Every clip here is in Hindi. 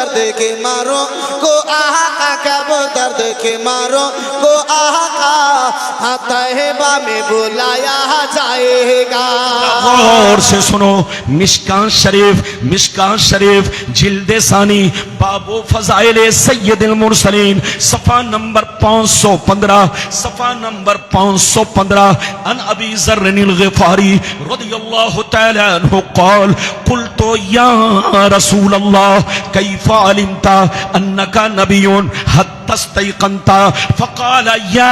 दर्द के मारो को आका, कब दर्द के मारो को आका, हाँ तहबा में बुलाया जाएगा। और से सुनो, मिशकात शरीफ जिल्दे सानी बाबू फजाइले सैयदुल मुरसलीन सफा नंबर 515, सफा नंबर 515। अन अबी ज़र्रिल ग़िफ़ारी रज़ियल्लाहु तआला अन्हु क़ाल क़ुल्तु या रसूल अल्लाह कैफ़ा अलिमता अन्नका नबियुन तस्तयक़नता फ़क़ाल या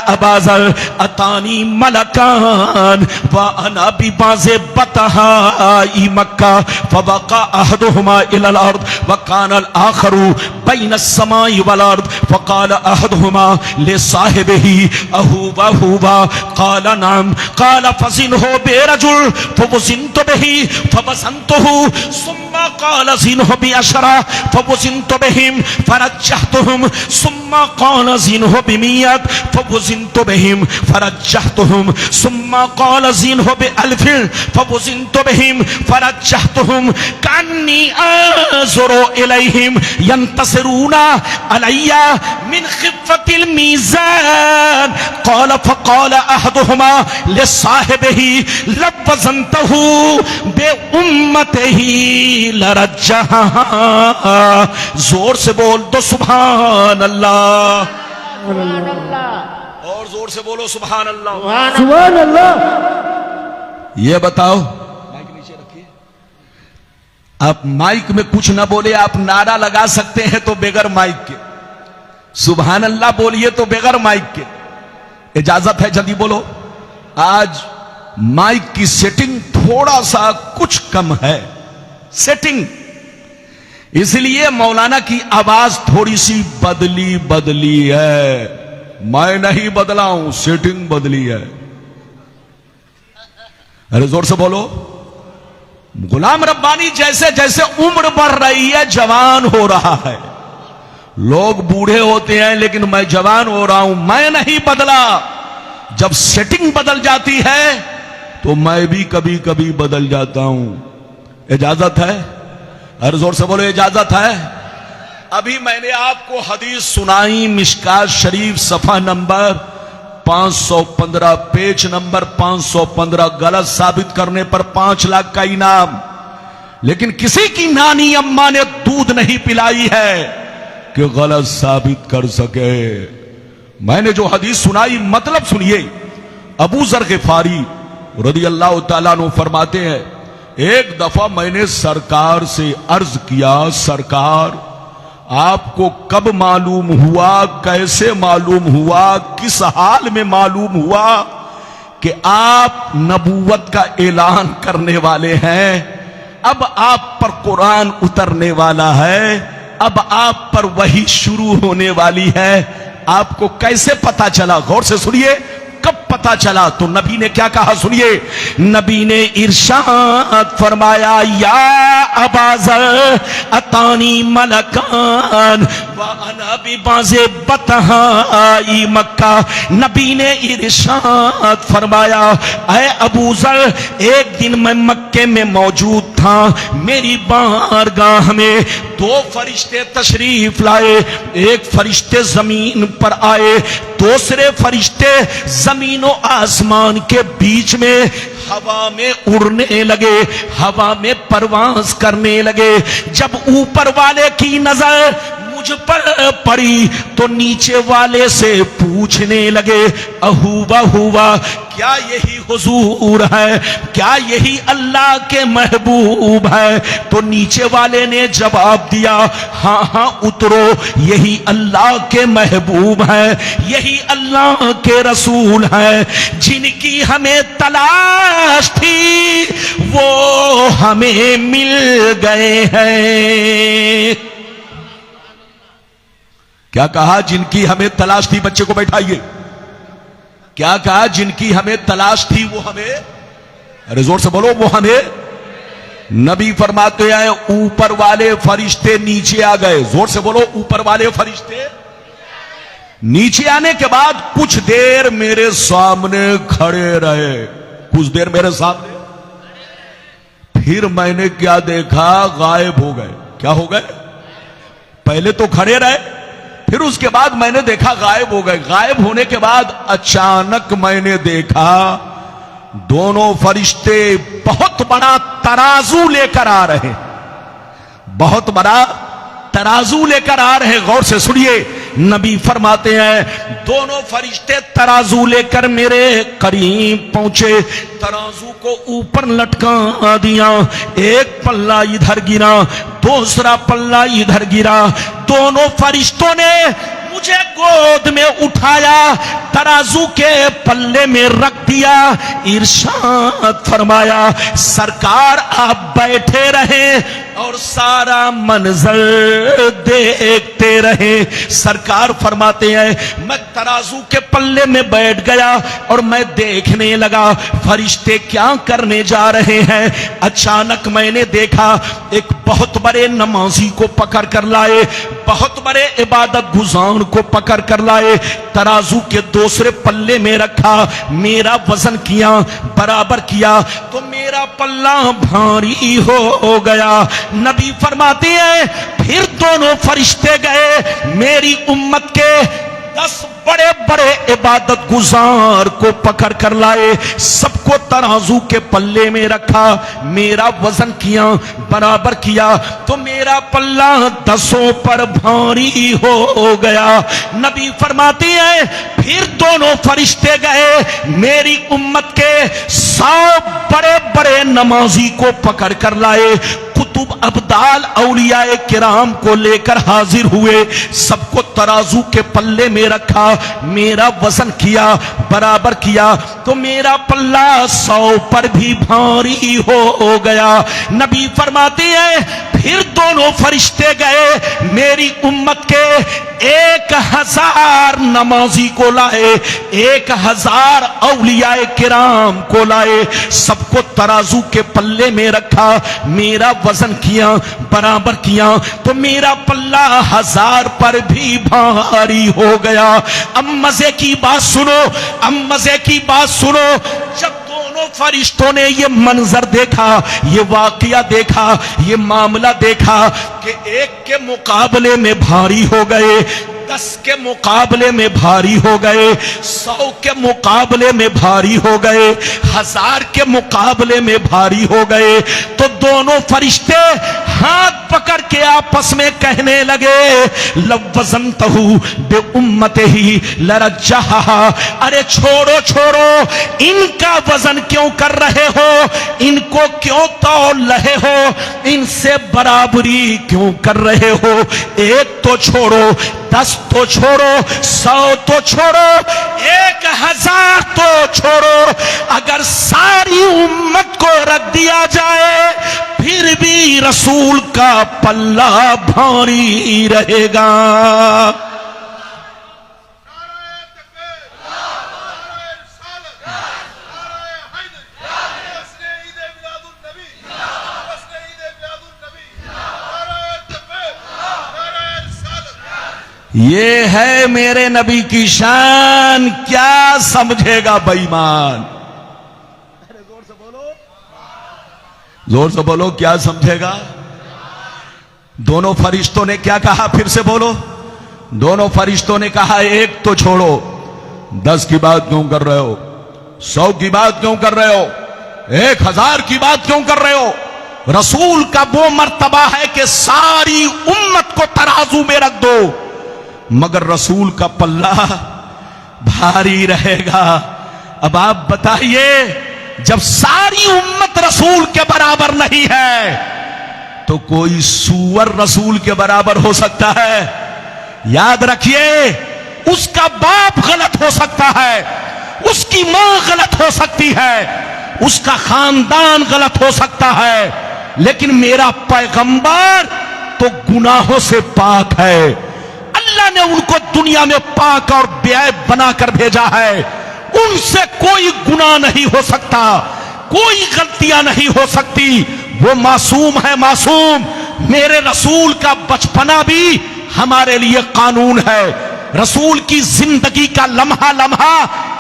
अबा ज़र अतानी मलकान व अना बिबाज़े बतहाई मक्का फ़बक़ा अहदुहुमा इलल अर्द व कानल आखरू बैन अस्समाई वल अर्द फ़क़ाल अहदुहुमा लिसाहिबिही अहुवा हुवा क़ाल नअम क़ाल फ़ज़िनहु बिरजुल फ़वज़िनतु बिही फ़वज़नतुहु सुम्मा क़ाल ज़िनहु बिअशरा फ़वज़िनतु बिहिम फ़रज्जहतुहुम सुम्मा क़ाल ज़िनहु बिमियत फ़वज़िनतु बिहिम फ़रज्जहतुहुम सुम्मा क़ाल ज़िनहु बिअल्फ़िन फ़वज़िनतु बिहिम फ़रज्जहतुहुम कन्नी अंज़ुरु इलैहिम यंतसिरूना अलैया मिन ख़िफ़्फ़तिल मीज़ान क़ाल फ़क़ाल अहदुहुमा लिसाहिबिही लवज़नतहु बिउम्मतिही लरज्जहा। जोर से बोल दो सुभान अल्लाह, और जोर से बोलो सुभान अल्लाह, सुभान अल्लाह। ये बताओ, माइक नीचे रखिए। आप माइक में कुछ ना बोले, आप नारा लगा सकते हैं तो बेगर माइक के, सुभान अल्लाह बोलिए तो बेगर माइक के, इजाजत है? जल्दी बोलो। आज माइक की सेटिंग थोड़ा सा कुछ कम है, सेटिंग, इसलिए मौलाना की आवाज थोड़ी सी बदली है। मैं नहीं बदला हूं, सेटिंग बदली है। अरे जोर से बोलो। गुलाम रब्बानी जैसे जैसे उम्र बढ़ रही है जवान हो रहा है। लोग बूढ़े होते हैं लेकिन मैं जवान हो रहा हूं, मैं नहीं बदला। जब सेटिंग बदल जाती है तो मैं भी कभी कभी बदल जाता हूं। इजाजत है? हर जोर से बोलो, इजाजत है? अभी मैंने आपको हदीस सुनाई, मिशकात शरीफ सफा नंबर 515, पेज नंबर 515। गलत साबित करने पर 5 लाख का इनाम। लेकिन किसी की नानी अम्मा ने दूध नहीं पिलाई है कि गलत साबित कर सके। मैंने जो हदीस सुनाई, मतलब सुनिए। अबू ज़र ग़िफ़ारी रज़ियल्लाहु ताला अन्हु फरमाते हैं, एक दफा मैंने सरकार से अर्ज किया, सरकार आपको कब मालूम हुआ, कैसे मालूम हुआ, किस हाल में मालूम हुआ कि आप नबूवत का ऐलान करने वाले हैं? अब आप पर कुरान उतरने वाला है, अब आप पर वही शुरू होने वाली है। आपको कैसे पता चला? गौर से सुनिए, कब पता चला? तो नबी ने क्या कहा, सुनिए। नबी ने इरशाद फरमाया, या अबा ज़र अतानी मलकान व अना बिबाज़े बतहाई मक्का। नबी ने इरशाद फरमाया, ऐ अबू ज़र, एक दिन मैं मक्के में मौजूद था, मेरी बारगाह में 2 फरिश्ते तशरीफ लाए। एक फरिश्ते जमीन पर आए, दूसरे फरिश्ते जमीन और आसमान के बीच में हवा में उड़ने लगे, हवा में परवास करने लगे। जब ऊपर वाले की नजर मुझ पर पड़ी तो नीचे वाले से पूछने लगे, अहुवा हुआ, क्या यही हुजूर है? क्या यही अल्लाह के महबूब है? तो नीचे वाले ने जवाब दिया, हाँ हाँ उतरो, यही अल्लाह के महबूब है, यही अल्लाह के रसूल है। जिनकी हमें तलाश थी वो हमें मिल गए हैं। क्या कहा? जिनकी हमें तलाश थी, बच्चे को बैठाइए। क्या कहा? जिनकी हमें तलाश थी वो हमें, अरे जोर से बोलो, वो हमें। नबी फरमाते हैं, ऊपर वाले फरिश्ते नीचे आ गए। जोर से बोलो, ऊपर वाले फरिश्ते नीचे आने के बाद कुछ देर मेरे सामने खड़े रहे, कुछ देर मेरे सामने। फिर मैंने क्या देखा? गायब हो गए। क्या हो गए? पहले तो खड़े रहे, फिर उसके बाद मैंने देखा गायब हो गए। गायब होने के बाद अचानक मैंने देखा दोनों फरिश्ते बहुत बड़ा तराजू लेकर आ रहे, बहुत बड़ा तराजू लेकर आ रहे। गौर से सुनिए, नबी फरमाते हैं दोनों फरिश्ते तराजू लेकर मेरे करीब पहुंचे, तराजू को ऊपर लटका दिया। एक पल्ला इधर गिरा, दूसरा पल्ला इधर गिरा। दोनों फरिश्तों ने मुझे गोद में उठाया, तराजू के पल्ले में रख दिया। इरशाद फरमाया, सरकार आप बैठे रहे और सारा मंजर देखते रहे। सरकार फरमाते हैं मैं तराजू के पल्ले में बैठ गया और मैं देखने लगा फरिश्ते क्या करने जा रहे हैं। अचानक मैंने देखा एक बहुत बड़े नमाजी को पकड़ कर लाए, बहुत बड़े इबादत गुजार को पकड़ कर लाए, तराजू के दूसरे पल्ले में रखा, मेरा वजन किया, बराबर किया तो मेरा पल्ला भारी हो गया। नबी फरमाते हैं फिर दोनों फरिश्ते गए, मेरी उम्मत के 10 बड़े बड़े इबादत गुजार को पकड़ कर लाए, सबको तराजू के पल्ले में रखा, मेरा वजन किया, बराबर किया तो मेरा पल्ला 10 पर भारी हो गया। नबी फरमाती है फिर दोनों फरिश्ते गए, मेरी उम्मत के 100 बड़े बड़े नमाजी को पकड़ कर लाए, कुतुब अब्दाल औलियाए किराम को लेकर हाजिर हुए, सबको तराजू के पल्ले में रखा, मेरा वजन किया, बराबर किया तो मेरा पल्ला 100 पर भी भारी हो गया। नबी फरमाते हैं फिर दोनों फरिश्ते गए, मेरी उम्मत के 1000 नमाजी को लाए, 1000 औलियाए किराम को लाए, सबको तराजू के पल्ले में रखा, मेरा वजन किया, बराबर किया तो मेरा पल्ला 1000 पर भी भारी हो गया। अब मजे की बात सुनो, अब मजे की बात सुनो, जब दोनों फरिश्तों ने ये मंजर देखा, ये वाकया देखा, ये मामला देखा कि एक के मुकाबले में भारी हो गए, 10 के मुकाबले में भारी हो गए, 100 के मुकाबले में भारी हो गए, 1000 के मुकाबले में भारी हो गए, तो दोनों फरिश्ते हाथ पकड़ के आपस में कहने लगे लवज़नतहु बे उम्मतिही लरज्जहा, अरे छोड़ो छोड़ो, इनका वजन क्यों कर रहे हो, इनको क्यों तौल रहे हो, इनसे बराबरी क्यों कर रहे हो, एक तो छोड़ो, 10 तो छोड़ो, 100 तो छोड़ो, 1000 तो छोड़ो, अगर सारी उम्मत को रख दिया जाए फिर भी रसूल का पल्ला भारी रहेगा। ये है मेरे नबी की शान, क्या समझेगा बेईमान। जोर से बोलो, क्या समझेगा। दोनों फरिश्तों ने क्या कहा, फिर से बोलो। दोनों फरिश्तों ने कहा एक तो छोड़ो, 10 की बात क्यों कर रहे हो, 100 की बात क्यों कर रहे हो, 1000 की बात क्यों कर रहे हो। रसूल का वो मर्तबा है कि सारी उम्मत को तराजू में रख दो, मगर रसूल का पल्ला भारी रहेगा। अब आप बताइए, जब सारी उम्मत रसूल के बराबर नहीं है तो कोई सूअर रसूल के बराबर हो सकता है। याद रखिए, उसका बाप गलत हो सकता है, उसकी मां गलत हो सकती है, उसका खानदान गलत हो सकता है, लेकिन मेरा पैगंबर तो गुनाहों से पाक है। अल्लाह ने उनको दुनिया में पाक और बेऐब बनाकर भेजा है, उनसे कोई गुनाह नहीं हो सकता, कोई गलतियां नहीं हो सकती, वो मासूम है, मासूम। मेरे रसूल का बचपना भी हमारे लिए कानून है, रसूल की जिंदगी का लम्हा लम्हा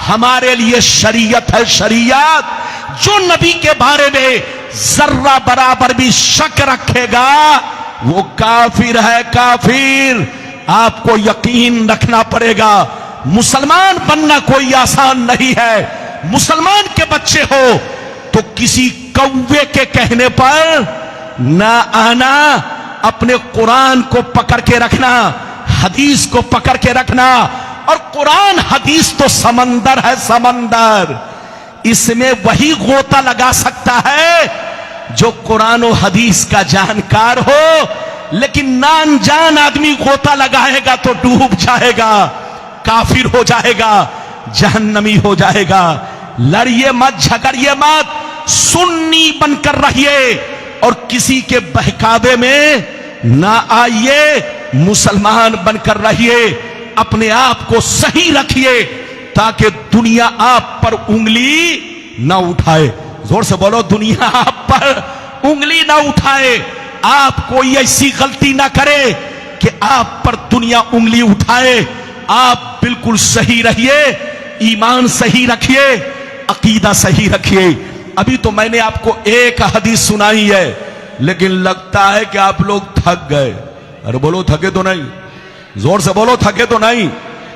हमारे लिए शरीयत है, शरीयत। जो नबी के बारे में जर्रा बराबर भी शक रखेगा वो काफिर है, काफिर। आपको यकीन रखना पड़ेगा, मुसलमान बनना कोई आसान नहीं है। मुसलमान के बच्चे हो तो किसी कौवे के कहने पर ना आना, अपने कुरान को पकड़ के रखना, हदीस को पकड़ के रखना। और कुरान हदीस तो समंदर है, समंदर। इसमें वही गोता लगा सकता है जो कुरान और हदीस का जानकार हो, लेकिन ना अनजान आदमी गोता लगाएगा तो डूब जाएगा, काफिर हो जाएगा, जहन्नमी हो जाएगा। लड़िए मत, झगड़िए मत, सुन्नी बनकर रहिए और किसी के बहकावे में ना आइए, मुसलमान बनकर रहिए। अपने आप को सही रखिए ताकि दुनिया आप पर उंगली ना उठाए। जोर से बोलो, दुनिया आप पर उंगली ना उठाए। आप कोई ऐसी गलती ना करे कि आप पर दुनिया उंगली उठाए। आप बिल्कुल सही रहिए, ईमान सही रखिए, अकीदा सही रखिए। अभी तो मैंने आपको एक हदीस सुनाई है, लेकिन लगता है कि आप लोग थक गए। अरे बोलो, थके तो नहीं? जोर से बोलो, थके तो नहीं?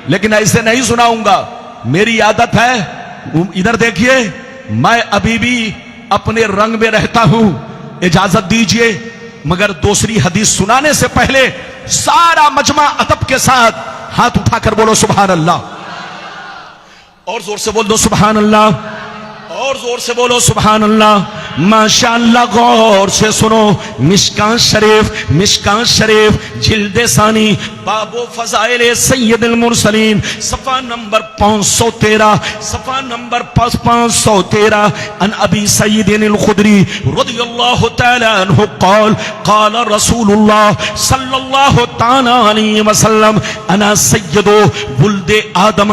लेकिन ऐसे नहीं सुनाऊंगा, मेरी आदत है। इधर देखिए, मैं अभी भी अपने रंग में रहता हूं, इजाजत दीजिए। मगर दूसरी हदीस सुनाने से पहले सारा मजमा अदब के साथ हाथ उठाकर बोलो सुभान अल्लाह, और जोर से बोल दो सुभान अल्लाह, और जोर से बोलो सुभान अल्लाह। माशाअल्लाह, गौर से सुनो। मिशकात शरीफ, मिशकात शरीफ जिल्दे सानी, बाबो फजाइल सैयदुल मुरसलीन, सफा नंबर 513, सफा नंबर 513। अन अबी सईदिल खुदरी रदियल्लाहु तआला अन्हु क़ाल क़ाल रसूलुल्लाह सल्लल्लाहु तआला अलैहि वसल्लम अना सय्यदु वुल्दे आदम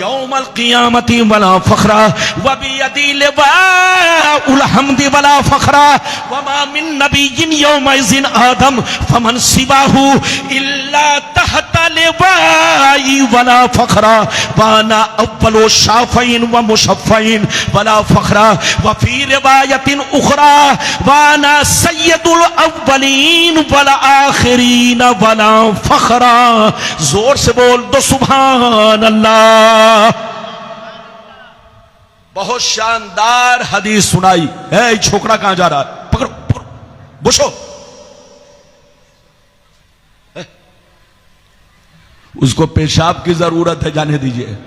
यौमल क़ियामति वला फ़ख्रा व बियदी लिवाउल हम्दि वला फ़ख्रा व मा मिन नबिय्यिन यौमइज़िन आदम फमन सिवाहु इल्ला तहता लिवाई वला फ़ख्रा वाना अव्वलु शाफ़ईन व मुशफ़्फ़ईन वला फ़ख्रा व फ़ी रिवायतिन उख़रा वाना सय्यदुल अव्वलीन वला आख़िरीन वला फ़ख्रा। जोर से बोल दो सुभान अल्लाह। बहुत शानदार हदीस सुनाई है। छोकरा कहां जा रहा है? पकड़ो पकड़ो, बुशो। उसको पेशाब की जरूरत है, जाने दीजिए।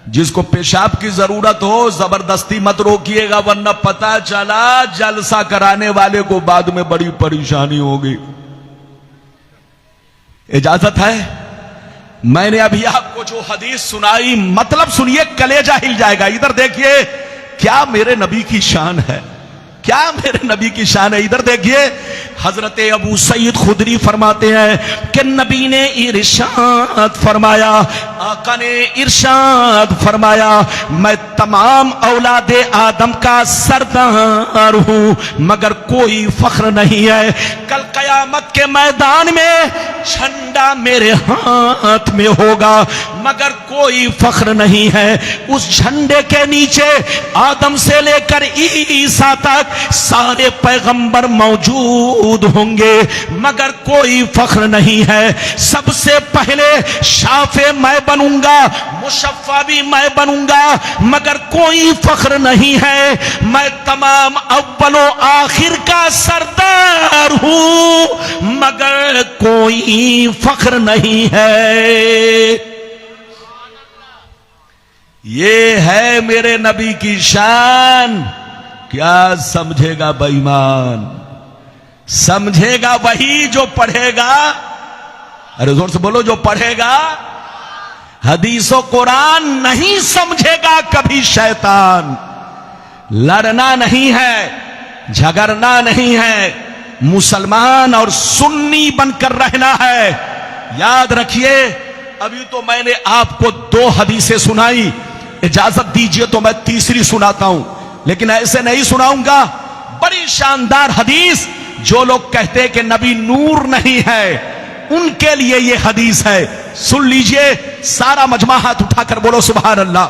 जिसको पेशाब की जरूरत हो जबरदस्ती मत रोकिएगा, वरना पता चला जलसा कराने वाले को बाद में बड़ी परेशानी होगी। इजाजत है? मैंने अभी आपको जो हदीस सुनाई, मतलब सुनिए, कलेजा हिल जाएगा। इधर देखिए, क्या मेरे नबी की शान है, क्या मेरे नबी की शान है। इधर देखिए, हजरत अबू सईद खुदरी फरमाते हैं कि नबी ने इरशाद फरमाया, आका ने इरशाद फरमाया, मैं तमाम औलादे आदम का सरदार हूं, मगर कोई फख्र नहीं है। कल कयामत के मैदान में झंडा मेरे हाथ में होगा, मगर कोई फख्र नहीं है। उस झंडे के नीचे आदम से लेकर ईसा तक सारे पैगंबर मौजूद होंगे, मगर कोई फख्र नहीं है। सबसे पहले शाफे मैं बनूंगा, मुशफ़्फ़ा भी मैं बनूंगा, मगर कोई फख्र नहीं है। मैं तमाम अव्वलो आखिर का सरदार हूं, मगर कोई फख्र नहीं है। ये है मेरे नबी की शान। क्या समझेगा बेईमान? समझेगा वही जो पढ़ेगा। अरे जोर से बोलो, जो पढ़ेगा हदीसो कुरान। नहीं समझेगा कभी शैतान। लड़ना नहीं है, झगड़ना नहीं है, मुसलमान और सुन्नी बनकर रहना है। याद रखिए, अभी तो मैंने आपको 2 हदीसें सुनाई, इजाजत दीजिए तो मैं तीसरी सुनाता हूं, लेकिन ऐसे नहीं सुनाऊंगा। बड़ी शानदार हदीस। जो लोग कहते हैं कि नबी नूर नहीं है, उनके लिए यह हदीस है। सुन लीजिए, सारा मजमा हाथ उठाकर बोलो सुभान अल्लाह,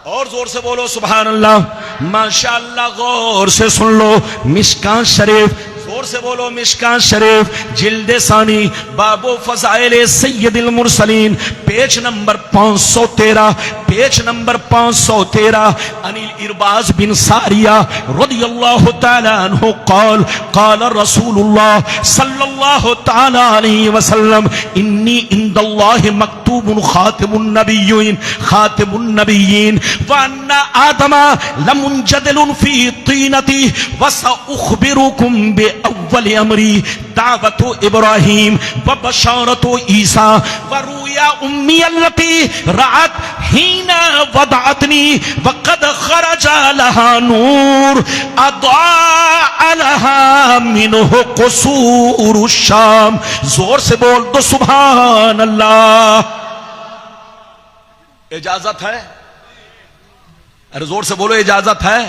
और जोर से बोलो सुभान अल्लाह। माशाअल्लाह, गौर से सुन लो। मिशकात शरीफ, जोर से बोलो मिशकात शरीफ, जिल्द सानी, बाबो फज़ाइल सय्यदुल मुरसलीन, पेज नंबर 513, पेज नंबर 513। अनिल इरबाज बिन सारिया रदियल्लाहु ताला अन्हु क़ाल क़ाल रसूलुल्लाह सल्लल्लाहु ताला अलैहि वसल्लम इन्नी इंदल्लाहि मक्तूबुन खातिमुन नबिय्यीन व अन्ना आदमा लमुंजदिलुन फी तीनती व सउखबिरुकुम बि अव्वल अमरी दावतु इब्राहीम व बशारतु ईसा व रुया उम्मी अल्लती रात हीना वदातनी व कद खरजा लहा नूर अदा लहा मिनहु कुसूर शाम। जोर से बोल दो सुभान अल्लाह। इजाजत है? अरे जोर से बोलो, इजाजत है?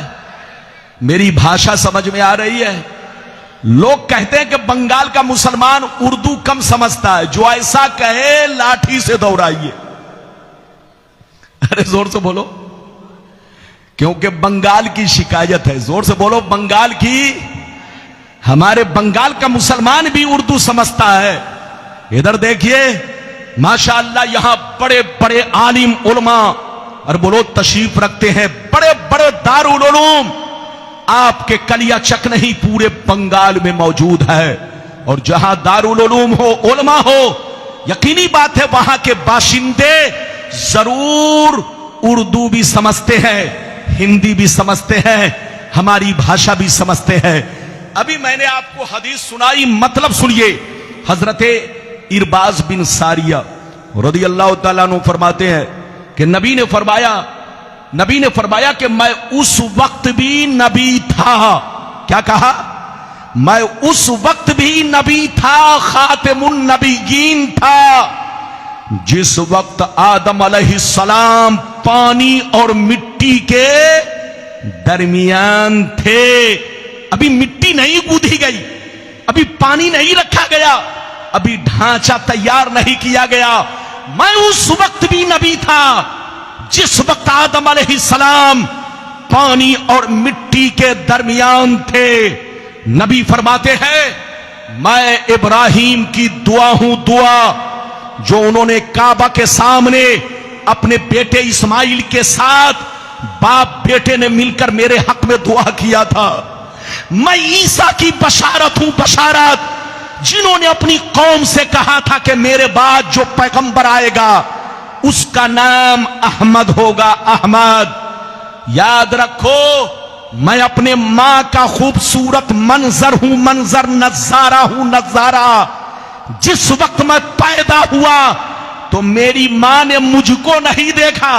मेरी भाषा समझ में आ रही है? लोग कहते हैं कि बंगाल का मुसलमान उर्दू कम समझता है, जो ऐसा कहे लाठी से दौड़ाइए। अरे जोर से बोलो, क्योंकि बंगाल की शिकायत है। जोर से बोलो, बंगाल की। हमारे बंगाल का मुसलमान भी उर्दू समझता है। इधर देखिए माशाअल्लाह, यहां बड़े बड़े आलिम उलमा और बोलो तशरीफ रखते हैं, बड़े बड़े दारुल उलूम आपके कलिया चक नहीं पूरे बंगाल में मौजूद है। और जहां दारुल उलूम हो, उलमा हो, यकीनी बात है वहां के बाशिंदे जरूर उर्दू भी समझते हैं, हिंदी भी समझते हैं, हमारी भाषा भी समझते हैं। अभी मैंने आपको हदीस सुनाई, मतलब सुनिए। हजरत इरबाज बिन सारिया रदियल्लाहु ताला अन्हु फरमाते हैं कि नबी ने फरमाया कि मैं उस वक्त भी नबी था। क्या कहा? मैं उस वक्त भी नबी था, खातिमुन नबिय्यीन था, जिस वक्त आदम अलैहिस्सलाम पानी और मिट्टी के दरमियान थे। अभी मिट्टी नहीं गूंथी गई, अभी पानी नहीं रखा गया, अभी ढांचा तैयार नहीं किया गया। मैं उस वक्त भी नबी था जिस वक्त आदम अलैहिस्सलाम पानी और मिट्टी के दरमियान थे। नबी फरमाते हैं, मैं इब्राहीम की दुआ हूं, दुआ जो उन्होंने काबा के सामने अपने बेटे इस्माइल के साथ बाप बेटे ने मिलकर मेरे हक में दुआ किया था। मैं ईसा की बशारत हूं, बशारत जिन्होंने अपनी कौम से कहा था कि मेरे बाद जो पैगंबर आएगा उसका नाम अहमद होगा, अहमद। याद रखो, मैं अपने मां का खूबसूरत मंजर हूं, मंजर नजारा हूं, नजारा। जिस वक्त मैं पैदा हुआ तो मेरी मां ने मुझको नहीं देखा।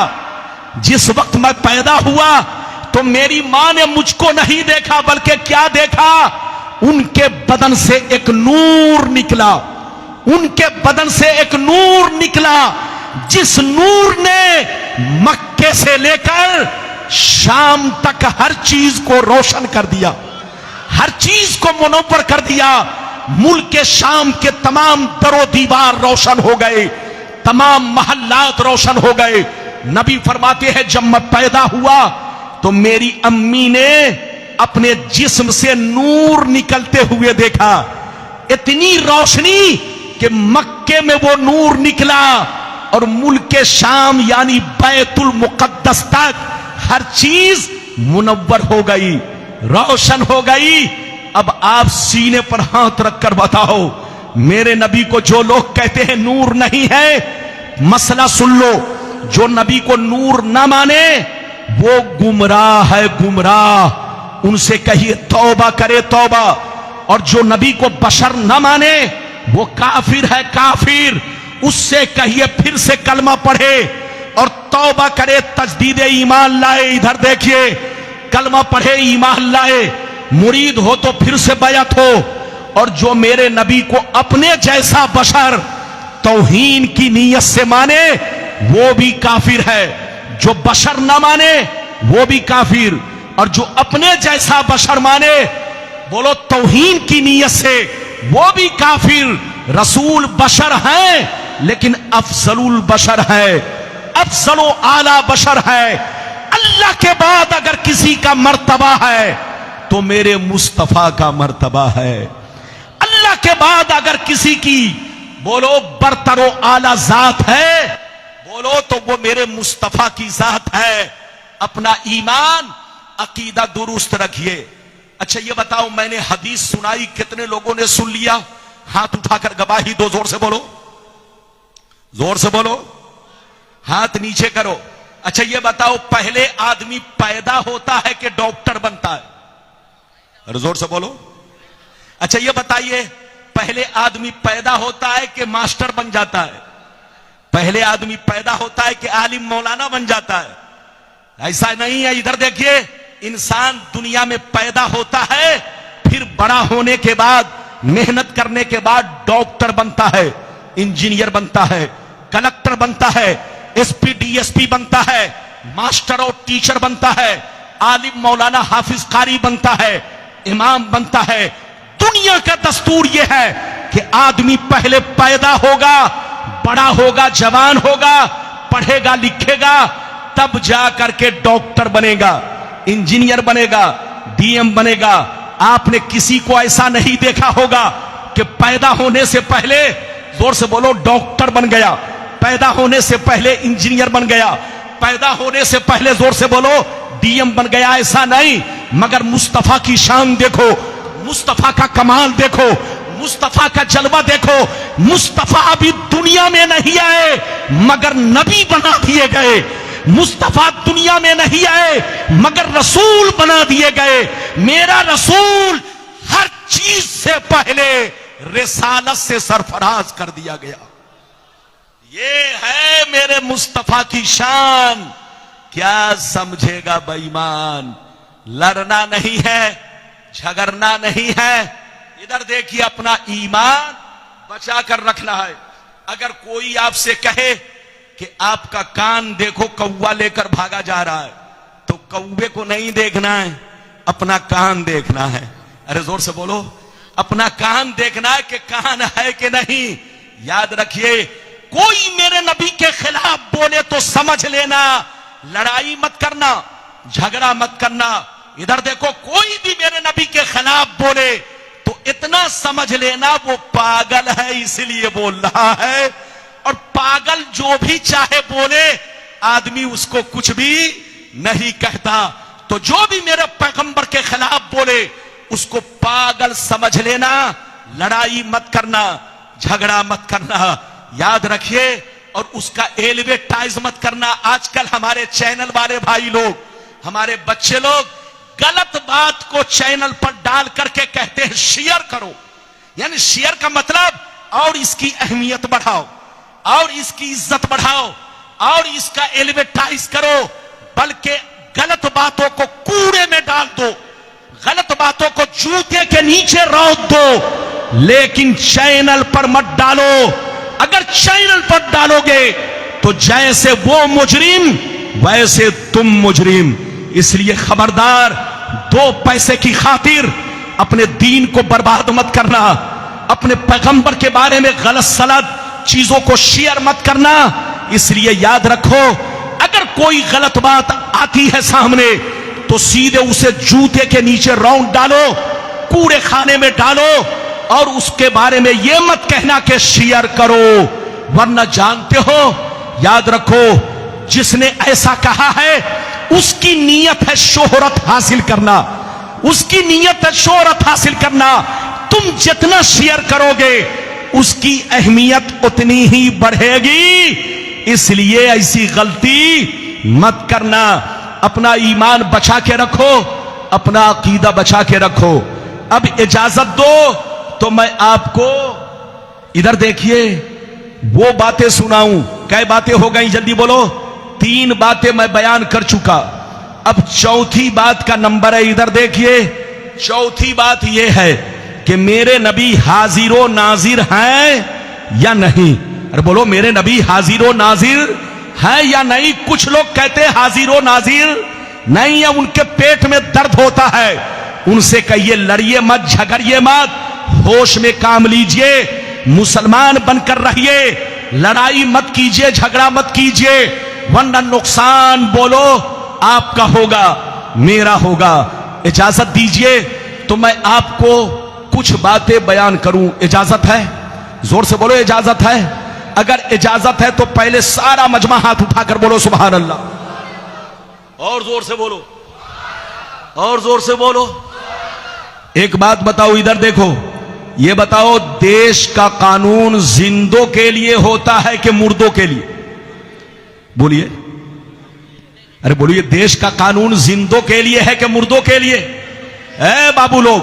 जिस वक्त मैं पैदा हुआ तो मेरी मां ने मुझको नहीं देखा, बल्कि क्या देखा? उनके बदन से एक नूर निकला, उनके बदन से एक नूर निकला, जिस नूर ने मक्के से लेकर शाम तक हर चीज को रोशन कर दिया, हर चीज को मुनव्वर कर दिया। मुल्क शाम के तमाम दरो दीवार रोशन हो गए, तमाम महल्लात रोशन हो गए। नबी फरमाते हैं, जब मैं पैदा हुआ तो मेरी अम्मी ने अपने जिस्म से नूर निकलते हुए देखा। इतनी रोशनी कि मक्के में वो नूर निकला और मुल्क शाम यानी बैतुल मुकद्दस तक हर चीज मुनव्वर हो गई, रोशन हो गई। अब आप सीने पर हाथ रखकर बताओ, मेरे नबी को जो लोग कहते हैं नूर नहीं है, मसला सुन लो। जो नबी को नूर ना माने वो गुमराह है, गुमराह। उनसे कहिए तौबा करे, तौबा। और जो नबी को बशर ना माने वो काफिर है, काफिर। उससे कहिए फिर से कलमा पढ़े और तौबा करे, तजदीद ईमान लाए। इधर देखिए, कलमा पढ़े, ईमान लाए, मुरीद हो तो फिर से बैअत हो। और जो मेरे नबी को अपने जैसा बशर तौहीन की नीयत से माने वो भी काफिर है। जो बशर ना माने वो भी काफिर, और जो अपने जैसा बशर माने, बोलो तौहीन की नीयत से, वो भी काफिर। रसूल बशर हैं लेकिन अफजलुल बशर है, अफजलो आला बशर है। अल्लाह अल्लाह के बाद अगर किसी का मर्तबा है तो मेरे मुस्तफा का मर्तबा है। अल्लाह के बाद अगर किसी की बोलो बरतरो आला जात है, बोलो तो वो मेरे मुस्तफा की जात है। अपना ईमान अकीदा दुरुस्त रखिए। अच्छा ये बताओ, मैंने हदीस सुनाई, कितने लोगों ने सुन लिया? हाथ उठाकर गवाही दो, जोर से बोलो, जोर से बोलो, हाथ नीचे करो। अच्छा ये बताओ, पहले आदमी पैदा होता है कि डॉक्टर बनता है? अरे जोर से बोलो। अच्छा ये बताइए, पहले आदमी पैदा होता है कि मास्टर बन जाता है? पहले आदमी पैदा होता है कि आलिम मौलाना बन जाता है? ऐसा नहीं है। इधर देखिए, इंसान दुनिया में पैदा होता है, फिर बड़ा होने के बाद, मेहनत करने के बाद डॉक्टर बनता है, इंजीनियर बनता है, कलेक्टर बनता है, एसपी डीएसपी बनता है, मास्टर और टीचर बनता है, आलिम मौलाना हाफिज कारी बनता है, इमाम बनता है। दुनिया का दस्तूर यह है कि आदमी पहले पैदा होगा, बड़ा होगा, जवान होगा, पढ़ेगा लिखेगा, तब जा करके डॉक्टर बनेगा, इंजीनियर बनेगा, डीएम बनेगा। आपने किसी को ऐसा नहीं देखा होगा कि पैदा होने से पहले, जोर से बोलो, डॉक्टर बन गया, पैदा होने से पहले इंजीनियर बन गया, पैदा होने से पहले, जोर से बोलो, डीएम बन गया। ऐसा नहीं। मगर मुस्तफा की शान देखो, मुस्तफा का कमाल देखो, मुस्तफा का जलवा देखो। मुस्तफा अभी दुनिया में नहीं आए मगर नबी बना दिए गए। मुस्तफा दुनिया में नहीं आए मगर रसूल बना दिए गए। मेरा रसूल हर चीज से पहले रिसालत से सरफराज कर दिया गया। ये है मेरे मुस्तफा की शान। क्या समझेगा बेईमान? लड़ना नहीं है, झगड़ना नहीं है। इधर देखिए, अपना ईमान बचा कर रखना है। अगर कोई आपसे कहे कि आपका कान देखो, कौवा लेकर भागा जा रहा है, तो कौवे को नहीं देखना है, अपना कान देखना है। अरे जोर से बोलो, अपना कान देखना है कि कान है कि नहीं। याद रखिए, कोई मेरे नबी के खिलाफ बोले तो समझ लेना, लड़ाई मत करना, झगड़ा मत करना। इधर देखो, कोई भी मेरे नबी के खिलाफ बोले तो इतना समझ लेना वो पागल है, इसलिए बोल रहा है। और पागल जो भी चाहे बोले, आदमी उसको कुछ भी नहीं कहता। तो जो भी मेरे पैगंबर के खिलाफ बोले उसको पागल समझ लेना, लड़ाई मत करना, झगड़ा मत करना। याद रखिए, और उसका एलिवेटाइज मत करना। आजकल हमारे चैनल वाले भाई लोग, हमारे बच्चे लोग गलत बात को चैनल पर डाल करके कहते हैं शेयर करो। यानी शेयर का मतलब और इसकी अहमियत बढ़ाओ, और इसकी इज्जत बढ़ाओ, और इसका एलिवेटाइज करो। बल्कि गलत बातों को कूड़े में डाल दो, गलत बातों को जूते के नीचे रौंद दो, लेकिन चैनल पर मत डालो। अगर चैनल पर डालोगे तो जैसे वो मुजरिम वैसे तुम मुजरिम। इसलिए खबरदार, 2 पैसे की खातिर अपने दीन को बर्बाद मत करना, अपने पैगंबर के बारे में गलत सलत चीजों को शेयर मत करना। इसलिए याद रखो, अगर कोई गलत बात आती है सामने तो सीधे उसे जूते के नीचे रौंद डालो, कूड़े खाने में डालो, और उसके बारे में यह मत कहना कि शेयर करो। वरना जानते हो, याद रखो, जिसने ऐसा कहा है उसकी नीयत है शोहरत हासिल करना, उसकी नीयत है शोहरत हासिल करना। तुम जितना शेयर करोगे उसकी अहमियत उतनी ही बढ़ेगी। इसलिए ऐसी गलती मत करना। अपना ईमान बचा के रखो, अपना अकीदा बचा के रखो। अब इजाजत दो तो मैं आपको इधर देखिए वो बातें सुनाऊं। कै बातें हो गई, जल्दी बोलो। 3 बातें मैं बयान कर चुका। अब चौथी बात का नंबर है, इधर देखिए। चौथी बात यह है कि मेरे नबी हाजिरो नाजिर हैं या नहीं। अरे बोलो, मेरे नबी हाजिरो नाजिर हैं या नहीं? कुछ लोग कहते हैं हाजिरो नाजिर नहीं है, उनके पेट में दर्द होता है। उनसे कहिए लड़िए मत, झगड़िए मत, होश में काम लीजिए, मुसलमान बनकर रहिए, लड़ाई मत कीजिए, झगड़ा मत कीजिए, वरना नुकसान बोलो आपका होगा, मेरा होगा। इजाजत दीजिए तो मैं आपको कुछ बातें बयान करूं। इजाजत है? जोर से बोलो इजाजत है। अगर इजाजत है तो पहले सारा मजमा हाथ उठाकर बोलो सुभान अल्लाह। और जोर से बोलो, और जोर से बोलो। एक बात बताओ, इधर देखो, ये बताओ देश का कानून जिंदों के लिए होता है कि मुर्दों के लिए? बोलिए, अरे बोलिए, देश का कानून जिंदों के लिए है कि मुर्दों के लिए? ए बाबू लोग,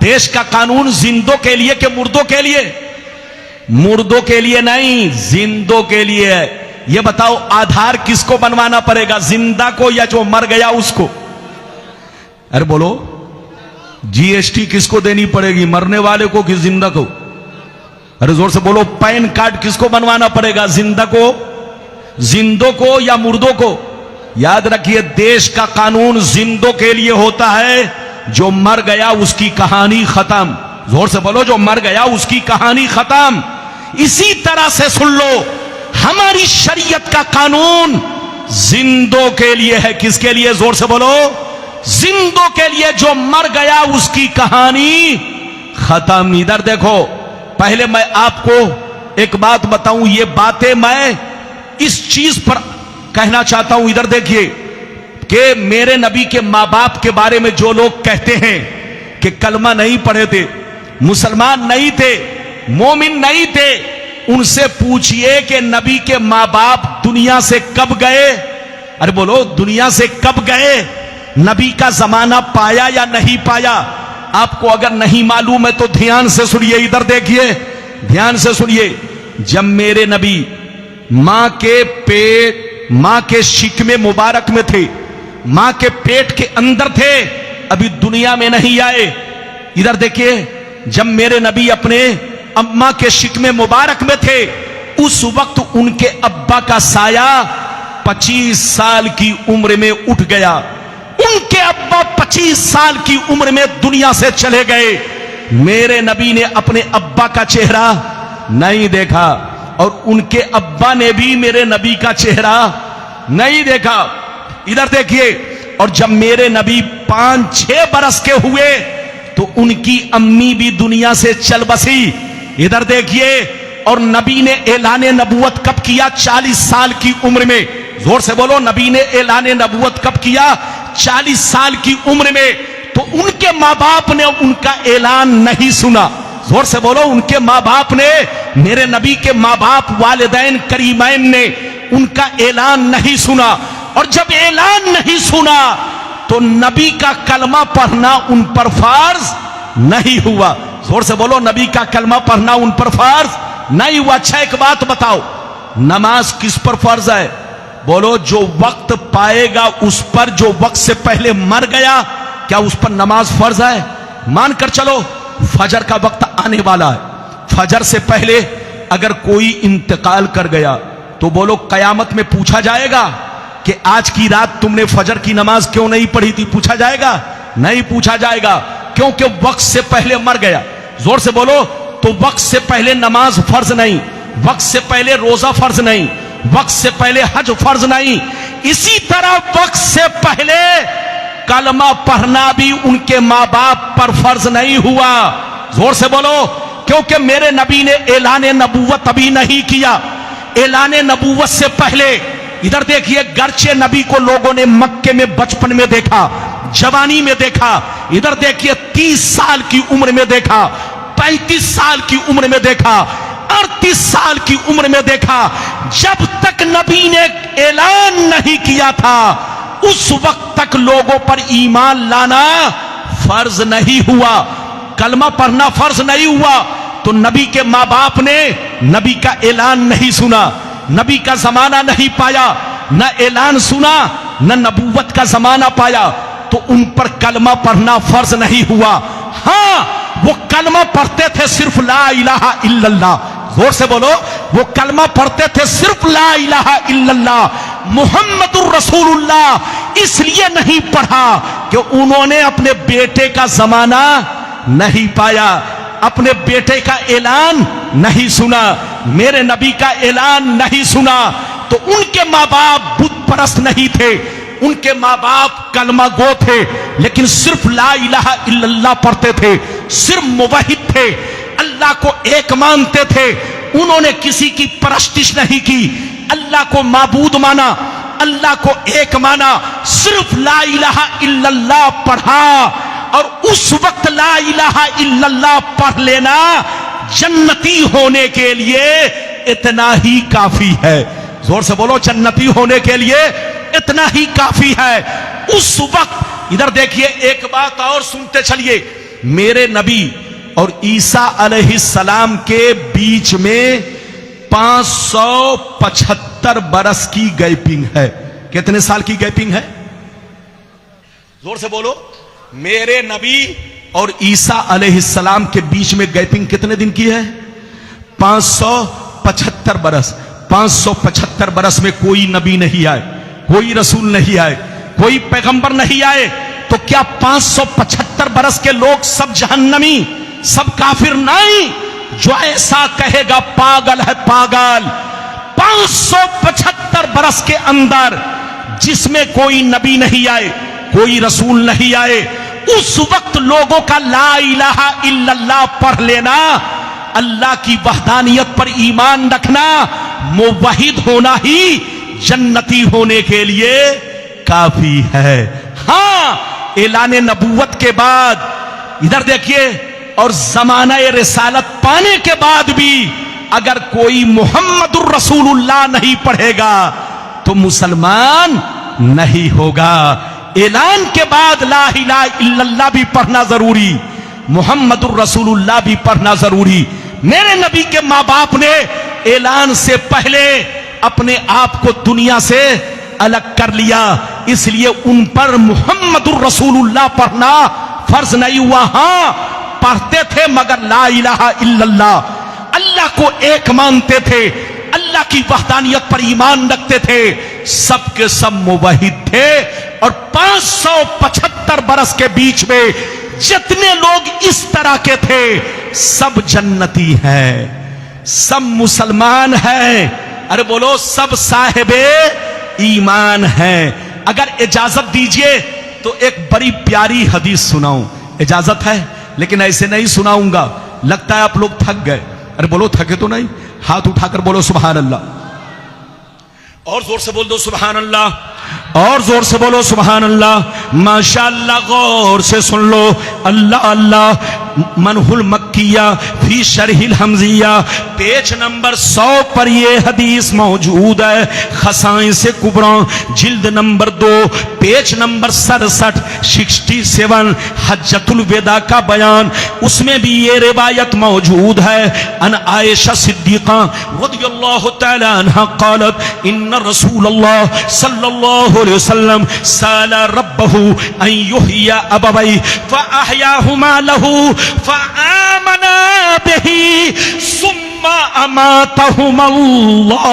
देश का कानून जिंदों के लिए कि मुर्दों के लिए? मुर्दों के लिए नहीं, जिंदों के लिए है। यह बताओ आधार किसको बनवाना पड़ेगा, जिंदा को या जो मर गया उसको? अरे बोलो, जीएसटी किसको देनी पड़ेगी, मरने वाले को कि जिंदा को? अरे जोर से बोलो, पैन कार्ड किसको बनवाना पड़ेगा, जिंदा को, जिंदों को या मुर्दों को? याद रखिए, देश का कानून जिंदों के लिए होता है, जो मर गया उसकी कहानी खत्म। जोर से बोलो, जो मर गया उसकी कहानी खत्म। इसी तरह से सुन लो, हमारी शरीयत का कानून जिंदों के लिए है। किसके लिए? जोर से बोलो, जिंदों के लिए। जो मर गया उसकी कहानी खत्म। इधर देखो, पहले मैं आपको एक बात बताऊं, ये बातें मैं इस चीज पर कहना चाहता हूं। इधर देखिए कि मेरे नबी के मां बाप के बारे में जो लोग कहते हैं कि कलमा नहीं पढ़े थे, मुसलमान नहीं थे, मोमिन नहीं थे, उनसे पूछिए कि नबी के मां बाप दुनिया से कब गए। अरे बोलो, दुनिया से कब गए? नबी का जमाना पाया या नहीं पाया? आपको अगर नहीं मालूम है तो ध्यान से सुनिए। इधर देखिए, ध्यान से सुनिए। जब मेरे नबी मां के पेट, मां के शिकमे मुबारक में थे, मां के पेट के अंदर थे, अभी दुनिया में नहीं आए। इधर देखिए, जब मेरे नबी अपने अम्मा के शिकमे मुबारक में थे, उस वक्त उनके अब्बा का साया 25 साल की उम्र में उठ गया। उनके अब्बा 25 साल की उम्र में दुनिया से चले गए। मेरे नबी ने अपने अब्बा का चेहरा नहीं देखा और उनके अब्बा ने भी मेरे नबी का चेहरा नहीं देखा। इधर देखिए, और जब मेरे नबी 5-6 बरस के हुए तो उनकी अम्मी भी दुनिया से चल बसी। इधर देखिए, और नबी ने ऐलान नबूवत कब किया? 40 साल की उम्र में। जोर से बोलो, नबी ने ऐलान नबूवत कब किया? 40 साल की उम्र में। तो उनके माँ बाप ने उनका ऐलान नहीं सुना। जोर से बोलो, उनके माँ बाप ने, मेरे नबी के माँ बाप वालिदैन करीमैन ने उनका ऐलान नहीं सुना। और जब ऐलान नहीं सुना तो नबी का कलमा पढ़ना उन पर फर्ज नहीं हुआ। जोर से बोलो, नबी का कलमा पढ़ना उन पर फर्ज नहीं हुआ। अच्छा, एक बात बताओ, नमाज किस पर फर्ज है? बोलो, जो वक्त पाएगा उस पर, जो वक्त से पहले मर गया, क्या उस पर नमाज फर्ज है? मानकर चलो फजर का वक्त आने वाला है, फजर से पहले अगर कोई इंतकाल कर गया तो बोलो कयामत में पूछा जाएगा कि आज की रात तुमने फजर की नमाज क्यों नहीं पढ़ी थी? पूछा जाएगा? नहीं पूछा जाएगा, क्योंकि वक्त से पहले मर गया। जोर से बोलो, तो वक्त से पहले नमाज फर्ज नहीं, वक्त से पहले रोजा फर्ज नहीं, वक्त से पहले हज फर्ज नहीं। इसी तरह वक्त से पहले कलमा पढ़ना भी उनके माँ बाप पर फर्ज नहीं हुआ। जोर से बोलो, क्योंकि मेरे नबी ने ऐलान नबूवत अभी नहीं किया। ऐलान नबूवत से पहले, इधर देखिए, गर्चे नबी को लोगों ने मक्के में बचपन में देखा, जवानी में देखा, इधर देखिए 30 साल की उम्र में देखा, 35 साल की उम्र में देखा, 38 साल की उम्र में देखा। जब तक नबी ने ऐलान नहीं किया था उस वक्त तक लोगों पर ईमान लाना फर्ज नहीं हुआ, कलमा पढ़ना फर्ज नहीं हुआ। तो नबी के माँ बाप ने नबी का ऐलान नहीं सुना, नबी का जमाना नहीं पाया, न ऐलान सुना, न नबूवत का जमाना पाया, तो उन पर कलमा पढ़ना फर्ज नहीं हुआ। हाँ, वो कलमा पढ़ते थे सिर्फ ला इलाहा इल्लल्लाह। जोर से बोलो, वो कलमा पढ़ते थे सिर्फ ला इलाहा इल्लल्लाह मुहम्मदुर रसूलुल्लाह। इसलिए नहीं पढ़ा कि उन्होंने अपने बेटे का जमाना नहीं पाया, अपने बेटे का ऐलान नहीं सुना, मेरे नबी का ऐलान नहीं सुना। तो उनके माँ बाप बुत परस्त नहीं थे, उनके माँ बाप कलमा गो थे, लेकिन सिर्फ ला इलाहा इल्लल्लाह पढ़ते थे, सिर्फ मुवहिद थे, अल्लाह को एक मानते थे। उन्होंने किसी की परस्तिश नहीं की, अल्लाह को माबूद माना, अल्लाह को एक माना, सिर्फ ला इलाहा इल्लल्लाह पढ़ा। और उस वक्त ला इलाहा इल्लल्लाह पढ़ लेना जन्नती होने के लिए इतना ही काफी है। जोर से बोलो, जन्नती होने के लिए इतना ही काफी है। उस वक्त इधर देखिए, एक बात और सुनते चलिए, मेरे नबी और ईसा अलैहिस्सलाम के बीच में 575 बरस की गैपिंग है। कितने साल की गैपिंग है? जोर से बोलो। मेरे नबी और ईसा अलैहिस्सलाम के बीच में गैपिंग कितने दिन की है? 575 बरस। 575 बरस में कोई नबी नहीं आए, कोई रसूल नहीं आए, कोई पैगंबर नहीं आए, तो क्या 575 बरस के लोग सब जहन्नमी, सब काफिर? नहीं। जो ऐसा कहेगा पागल है, पागल। 575 बरस के अंदर जिसमें कोई नबी नहीं आए, कोई रसूल नहीं आए, उस वक्त लोगों का ला इलाहा इल्लल्लाह पढ़ लेना, अल्लाह की वहदानियत पर ईमान रखना, मुवहिद होना ही जन्नती होने के लिए काफी है। हां, ऐलान नबूवत के बाद इधर देखिए, और जमाना रिसालत पाने के बाद भी अगर कोई मुहम्मदुर रसूलुल्लाह नहीं पढ़ेगा तो मुसलमान नहीं होगा। ऐलान के बाद ला इलाहा इल्लल्लाह भी पढ़ना जरूरी, मुहम्मदुर रसूलुल्लाह भी पढ़ना जरूरी। मेरे नबी के माँ बाप ने ऐलान से पहले अपने आप को दुनिया से अलग कर लिया, इसलिए उन पर मुहम्मदुर रसूलुल्लाह पढ़ना फर्ज नहीं हुआ। हां, पढ़ते थे मगर ला इलाहा इल्लल्लाह, अल्लाह को एक मानते थे, अल्लाह की वहदानियत पर ईमान रखते थे, सबके सब मुवहिद थे। और 575 बरस के बीच में जितने लोग इस तरह के थे, सब जन्नती हैं, सब मुसलमान हैं। अरे बोलो, सब साहिबे ईमान हैं। अगर इजाजत दीजिए तो एक बड़ी प्यारी हदीस सुनाऊं। इजाजत है, लेकिन ऐसे नहीं सुनाऊंगा, लगता है आप लोग थक गए। अरे बोलो, थके तो नहीं? हाथ उठाकर बोलो सुभान अल्लाह, और जोर से बोल दो सुभान अल्लाह, और जोर से बोलो सुभान अल्लाह। माशाअल्लाह, गौर से सुन लो। अल्लाह अल्लाह। मनहुल मक्किया फी शरहिल हमजिया, पेज नंबर 100 पर ये हदीस मौजूद है। खसाइन से कुबरा, जिल्द नंबर 2, पेज नंबर 67, 67, हज्जतुल वेदा का बयान, उसमें भी ये रिवायत मौजूद है। अन आयशा सिद्दीका रज़ियल्लाहु तआला अन्हा क़ालत इन्ना रसूलल्लाह सल्लल्लाहु अलैहि वसल्लम साला रब्बहु अन युहयिया अबवै फ़अहयाहुमा लहू फ़आमना बिही सुम्मा अमातहुमल्लाह।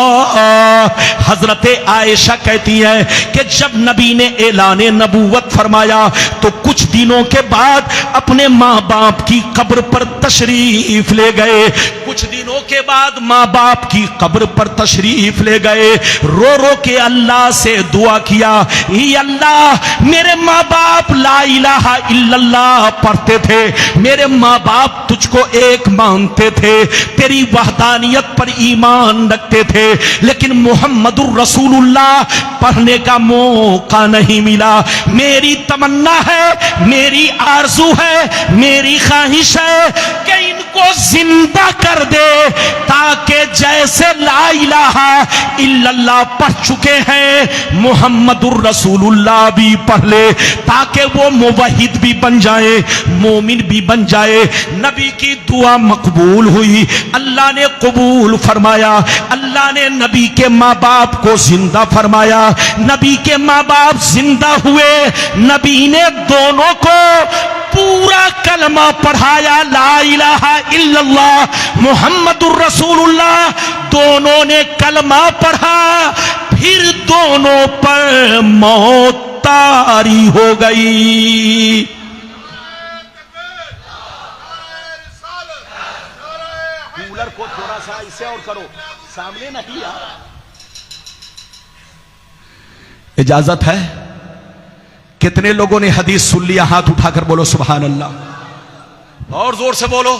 हजरत आयशा कहती है कि जब नबी ने ऐलाने नबूवत फरमाया तो कुछ दिनों के बाद अपने माँ बाप की कब्र पर तशरीफ ले गए। कुछ दिनों के बाद माँ बाप की कब्र पर तशरीफ ले गए, रो रो के अल्लाह से दुआ किया, ही अल्लाह, मेरे माँ बाप ला इलाहा इल्लल्लाह पढ़ते थे, मेरे माँ बाप तुझको एक मानते थे, तेरी वहदानियत पर ईमान रखते थे, लेकिन मुहम्मदुर रसूलुल्लाह पढ़ने का मौका नहीं मिला। मेरी तमन्ना है, मेरी आरज़ू है, मेरी ख्वाहिश है कि इनको जिंदा कर दे, ताकि जैसे ला इलाहा इल्लल्लाह पढ़ चुके हैं मुहम्मदुर रसूलुल्लाह भी पढ़ ले, ताकि वो मुवहिद भी बन जाए, मोमिन भी बन जाए। नबी की दुआ मकबूल हुई, अल्लाह ने कबूल फरमाया, अल्लाह ने नबी के माँ बाप को जिंदा फरमाया, नबी के माँ बाप जिंदा हुए, नबी ने दोनों को पूरा कलमा पढ़ाया, ला इलाहा इल्लल्लाह मुहम्मदुर रसूलुल्लाह, दोनों ने कलमा पढ़ा, फिर दोनों पर मौत तारी हो गई। कूलर को थोड़ा सा इसे और करो, सामने नहीं यार। इजाजत है? कितने लोगों ने हदीस सुन लिया? हाथ उठाकर बोलो सुभान अल्लाह। और जोर से बोलो,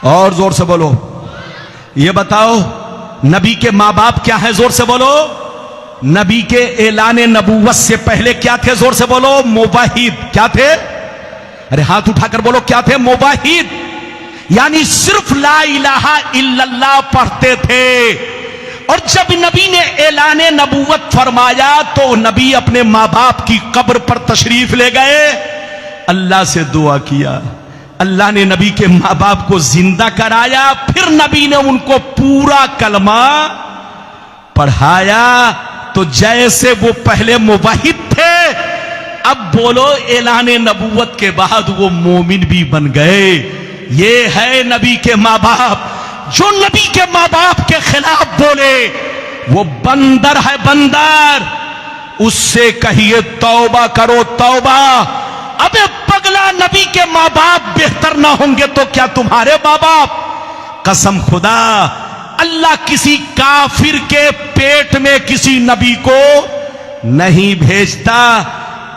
और जोर से बोलो। ये बताओ नबी के मां बाप क्या है? जोर से बोलो। नबी के ऐलाने नबूवत से पहले क्या थे? जोर से बोलो। मुवाहिद। क्या थे? अरे हाथ उठाकर बोलो, क्या थे? मुवाहिद, यानी सिर्फ ला इलाहा इल्लल्लाह पढ़ते थे। और जब नबी ने ऐलाने नबूवत फरमाया तो नबी अपने मां बाप की कब्र पर तशरीफ ले गए, अल्लाह से दुआ किया, अल्लाह ने नबी के मां बाप को जिंदा कराया, फिर नबी ने उनको पूरा कलमा पढ़ाया। तो जैसे वो पहले मुवाहिद थे, अब बोलो ऐलाने नबूवत के बाद वो मोमिन भी बन गए। ये है नबी के मां बाप। जो नबी के मां बाप के खिलाफ बोले वो बंदर है, बंदर। उससे कहिए तौबा करो, तौबा। अबे पगला, नबी के मां बाप बेहतर ना होंगे तो क्या तुम्हारे मां बाप? कसम खुदा, अल्लाह किसी काफिर के पेट में किसी नबी को नहीं भेजता।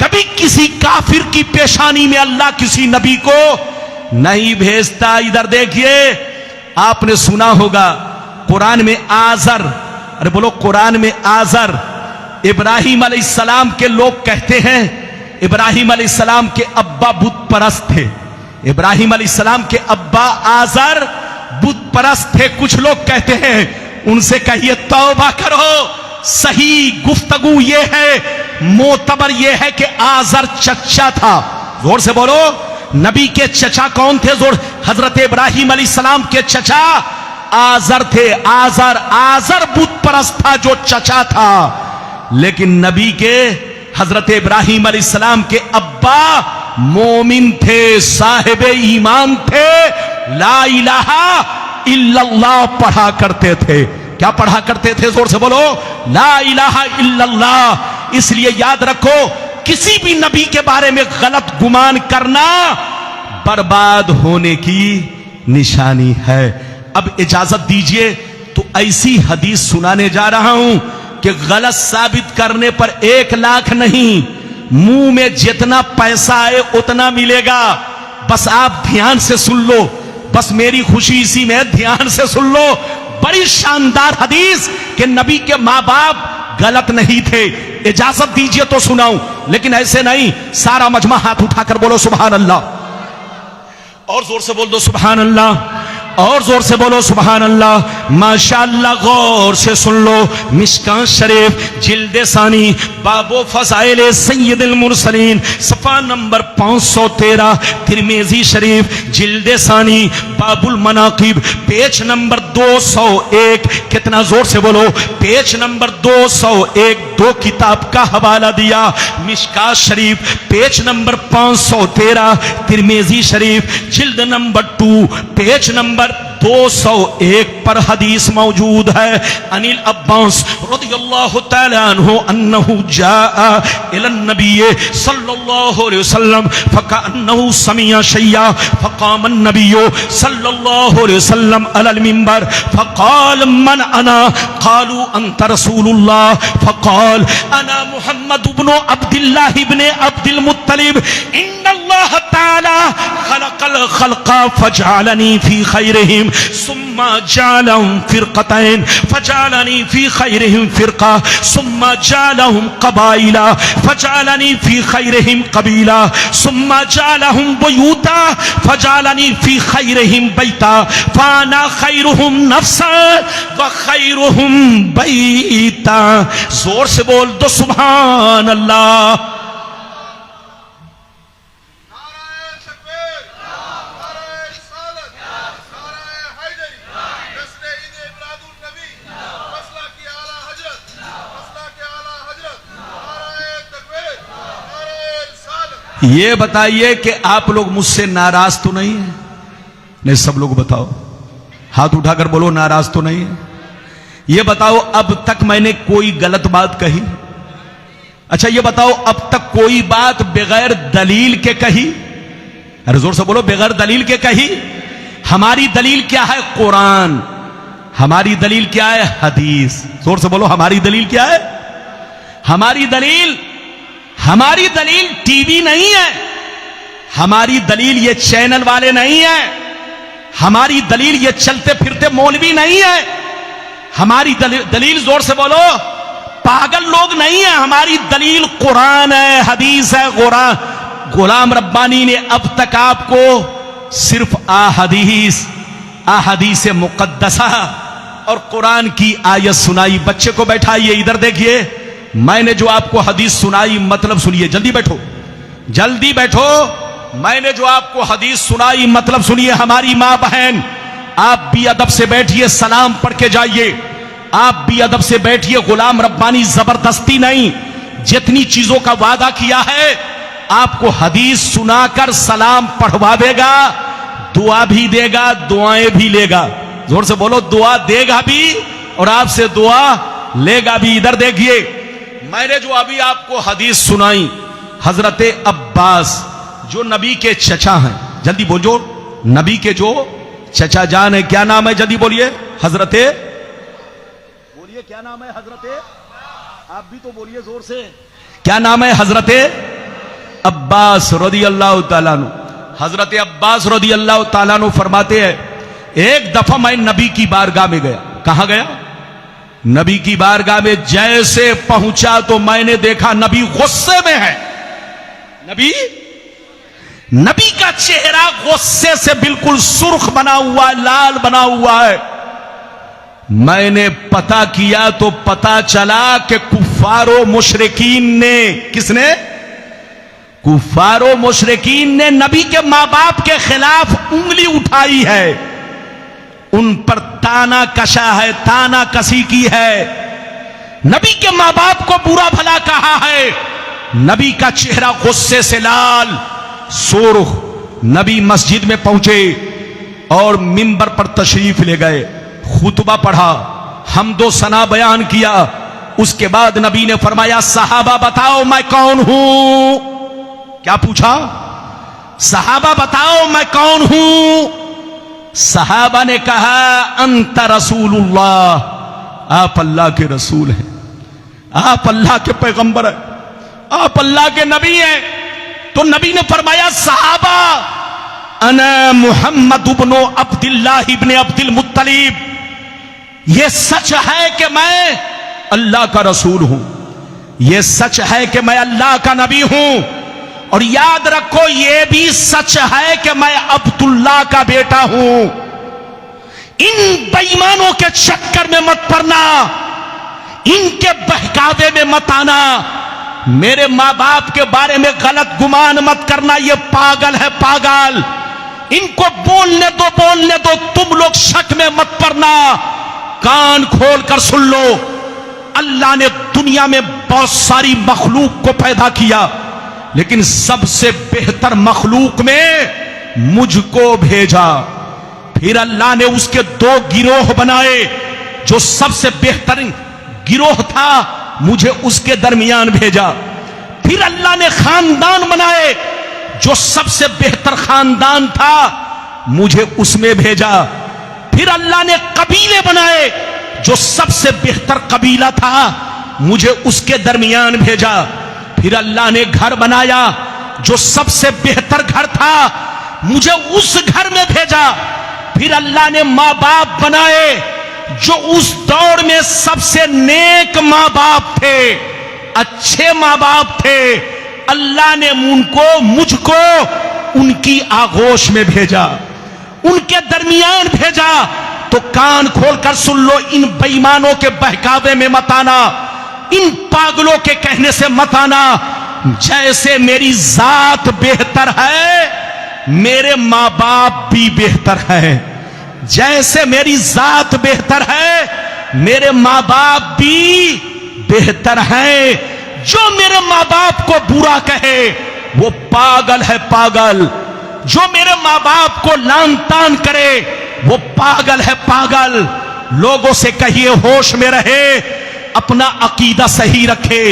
कभी किसी काफिर की पेशानी में अल्लाह किसी नबी को नहीं भेजता। इधर देखिए, आपने सुना होगा कुरान में आजर, अरे बोलो कुरान में आजर, इब्राहिम अलैहिस्सलाम के लोग कहते हैं इब्राहिम अलैहिस्सलाम के अब्बा बुत परस्त थे। इब्राहिम अलैहिस्सलाम के अब्बा आजर बुत परस्त थे। कुछ लोग कहते हैं, उनसे कहिए तौबा करो। सही गुफ्तगू ये है, मोतबर ये है कि आजर चचा था। जोर से बोलो, नबी के चचा कौन थे? जोर, हजरत इब्राहिम अलैहिस्सलाम के चचा आजर थे। आजर, आजर बुत परस्त था जो चचा था। लेकिन नबी के हजरत इब्राहिम अलैहिस्सलाम के अब्बा मोमिन थे, साहिबे ईमान थे, ला इलाहा इल्लल्लाह पढ़ा करते थे। क्या पढ़ा करते थे? जोर से बोलो, ला इलाहा इल्लल्लाह। इसलिए याद रखो, किसी भी नबी के बारे में गलत गुमान करना बर्बाद होने की निशानी है। अब इजाजत दीजिए तो ऐसी हदीस सुनाने जा रहा हूं कि गलत साबित करने पर 1 लाख नहीं, मुंह में जितना पैसा आए उतना मिलेगा। बस आप ध्यान से सुन लो, बस मेरी खुशी इसी में, ध्यान से सुन लो। बड़ी शानदार हदीस कि नबी के मां बाप गलत नहीं थे। इजाजत दीजिए तो सुनाऊं, लेकिन ऐसे नहीं। सारा मजमा हाथ उठाकर बोलो सुभान अल्लाह। और जोर से बोल दो सुभान अल्लाह, और जोर से बोलो सुभान अल्लाह। माशाअल्लाह, गौर से सुन लो। मिशकात शरीफ जिल्द सानी बाबो फज़ाइल सय्यदुल मुरसलीन सफ़ा नंबर 513। तिरमिज़ी शरीफ जिल्द सानी बाबुल मनाकिब पेज नंबर 201। कितना जोर से बोलो, पेज नंबर 201। 2 किताब का हवाला दिया, मिशकात शरीफ पेज नंबर 513, तिरमिज़ी शरीफ जिल्द नंबर 2 पेज नंबर 201 पर हदीस मौजूद है। अनिल अब्बास रज़ियल्लाहु तआला अन्हु अन्नहु जाअ इला नबी सल्लल्लाहु अलैहि वसल्लम फकअन्नहु समिअ शय्या फक़ाम नबी सल्लल्लाहु अलैहि वसल्लम अलल मिंबर फक़ाल मन अना क़ालू अंत रसूलुल्लाह फक़ाल अना मुहम्मद इब्न अब्दुल्लाह इब्न अब्दुल मुत्तलिब इन्नल्लाह तआला खलक़ल खल्क़ा फजअलनी फी खैरिहिम सुम्मा जअलहुम फिरक़तैन फजअलनी फी खैरिहिम फिरक़ा सुम्मा जअलहुम क़बाइला फजअलनी फी खैरिहिम क़बीला सुम्मा जअलहुम बुयूता फजअलनी फी खैरिहिम बैता फाना खैरुहुम नफ्सा व खैरुहुम बैता। जोर से बोल दो सुभान अल्लाह। ये बताइए कि आप लोग मुझसे नाराज तो नहीं है? नहीं, सब लोग बताओ, हाथ उठाकर बोलो नाराज तो नहीं है। ये बताओ अब तक मैंने कोई गलत बात कही? अच्छा ये बताओ अब तक कोई बात बगैर दलील के कही? अरे जोर से बोलो, बगैर दलील के कही? हमारी दलील क्या है? कुरान। हमारी दलील क्या है? हदीस। जोर से बोलो, हमारी दलील क्या है? हमारी दलील हमारी दलील टीवी नहीं है, हमारी दलील ये चैनल वाले नहीं है, हमारी दलील ये चलते फिरते मौलवी नहीं है, हमारी दलील जोर से बोलो पागल लोग नहीं है, हमारी दलील कुरान है, हदीस है। गुलाम रब्बानी ने अब तक आपको सिर्फ अहादीस मुकद्दसा और कुरान की आयत सुनाई। बच्चे को बैठाइए, इधर देखिए, मैंने जो आपको हदीस सुनाई मतलब सुनिए, जल्दी बैठो, जल्दी बैठो। मैंने जो आपको हदीस सुनाई मतलब सुनिए। हमारी मां बहन, आप भी अदब से बैठिए, सलाम पढ़ के जाइए। आप भी अदब से बैठिए। गुलाम रब्बानी जबरदस्ती नहीं, जितनी चीजों का वादा किया है आपको हदीस सुनाकर सलाम पढ़वा देगा, दुआ भी देगा, दुआएं भी लेगा। जोर से बोलो, दुआ देगा भी और आपसे दुआ लेगा भी। इधर देखिए, मैंने जो अभी आपको हदीस सुनाई, हजरत अब्बास जो नबी के चचा हैं, जल्दी बोलो, नबी के जो चचा जान है, क्या नाम है, जल्दी बोलिए। हजरत, बोलिए क्या नाम है हजरत, आप भी तो बोलिए जोर से, क्या नाम है हजरत अब्बास रदी अल्लाह ताला अन्हु। हजरत अब्बास रदी अल्लाह ताला अन्हु फरमाते हैं, एक दफा मैं नबी की बारगाह में गया। कहां गया? नबी की बारगाह में। जैसे पहुंचा तो मैंने देखा नबी गुस्से में है। नबी का चेहरा गुस्से से बिल्कुल सुर्ख बना हुआ है, लाल बना हुआ है। मैंने पता किया तो पता चला कि कुफ्फारो मुशरिकीन ने, किसने? कुफ्फारो मुशरिकीन ने नबी के मां बाप के खिलाफ उंगली उठाई है, उन पर ताना कसा है, ताना कसी की है, नबी के मां बाप को बुरा भला कहा है। नबी का चेहरा गुस्से से लाल, सुर्ख। नबी मस्जिद में पहुंचे और मिंबर पर तशरीफ ले गए, खुतबा पढ़ा, हमदो सना बयान किया। उसके बाद नबी ने फरमाया, सहाबा बताओ मैं कौन हूं? क्या पूछा? सहाबा बताओ मैं कौन हूं? सहाबा ने कहा, अंत रसूलुल्लाह, आप अल्लाह के रसूल हैं, आप अल्लाह के पैगंबर हैं, आप अल्लाह के नबी हैं। तो नबी ने फरमाया, सहाबा अना मुहम्मद इब्न अब्दुल्लाह इब्न अब्दुल मुत्तलिब, यह सच है कि मैं अल्लाह का रसूल हूं, यह सच है कि मैं अल्लाह का नबी हूं, और याद रखो यह भी सच है कि मैं अब्दुल्लाह का बेटा हूं। इन बेईमानों के चक्कर में मत पड़ना, इनके बहकावे में मत आना, मेरे मां बाप के बारे में गलत गुमान मत करना, ये पागल है, पागल। इनको बोलने दो, बोलने दो, तुम लोग शक में मत पड़ना। कान खोल कर सुन लो, अल्लाह ने दुनिया में बहुत सारी मखलूक को पैदा किया, लेकिन सबसे बेहतर मखलूक में मुझको भेजा। फिर अल्लाह ने उसके दो गिरोह बनाए, जो सबसे बेहतरीन गिरोह था मुझे उसके दरमियान भेजा। फिर अल्लाह ने खानदान बनाए, जो सबसे बेहतर खानदान था मुझे उसमें भेजा। फिर अल्लाह ने कबीले बनाए, जो सबसे बेहतर कबीला था मुझे उसके दरमियान भेजा। फिर अल्लाह ने घर बनाया, जो सबसे बेहतर घर था मुझे उस घर में भेजा। फिर अल्लाह ने माँ बाप बनाए, जो उस दौर में सबसे नेक माँ बाप थे, अच्छे माँ बाप थे। अल्लाह ने मुझको उनकी आगोश में भेजा, उनके दरमियान भेजा। तो कान खोलकर सुन लो, इन बेईमानों के बहकावे में मत आना, इन पागलों के कहने से मत आना। जैसे मेरी जात बेहतर है, मेरे माँ बाप भी बेहतर है। जैसे मेरी जात बेहतर है, मेरे माँ बाप भी बेहतर है। जो मेरे माँ बाप को बुरा कहे वो पागल है, पागल। जो मेरे माँ बाप को लान तान करे वो पागल है, पागल। लोगों से कहिए होश में रहे, अपना अकीदा सही रखे,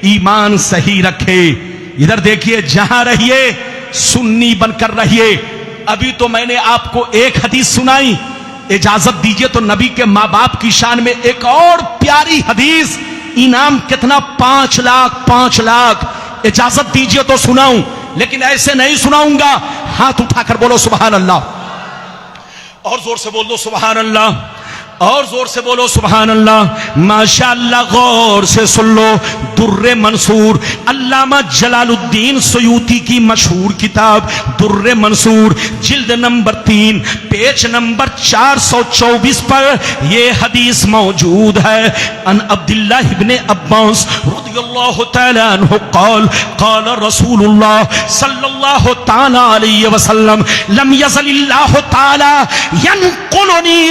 ईमान सही रखे। इधर देखिए, जहां रहिए सुन्नी बनकर रहिए। अभी तो मैंने आपको एक हदीस सुनाई, इजाजत दीजिए तो नबी के माँ बाप की शान में एक और प्यारी हदीस। इनाम कितना? 5 लाख, 5 लाख। इजाजत दीजिए तो सुनाऊं, लेकिन ऐसे नहीं सुनाऊंगा। हाथ उठाकर बोलो सुभान अल्लाह। और जोर से बोल दो सुभान अल्लाह, और जोर से बोलो सुभान अल्लाह। माशाअल्लाह, गौर से सुन लो। दुर्रे मंसूर, अल्लामा जलालुद्दीन सयूती की मशहूर किताब दुर्रे मंसूर, जिल्द नंबर 3, पेज नंबर 424 पर यह हदीस मौजूद है। अन अब्दुल्लाह इब्ने अब्बास रज़ियल्लाहु तआला अन्हु क़ाल क़ाल रसूलुल्लाह सल्लल्लाहु तआला अलैहि वसल्लम लम यज़लिल्लाहु तआला यनक़ुलुनी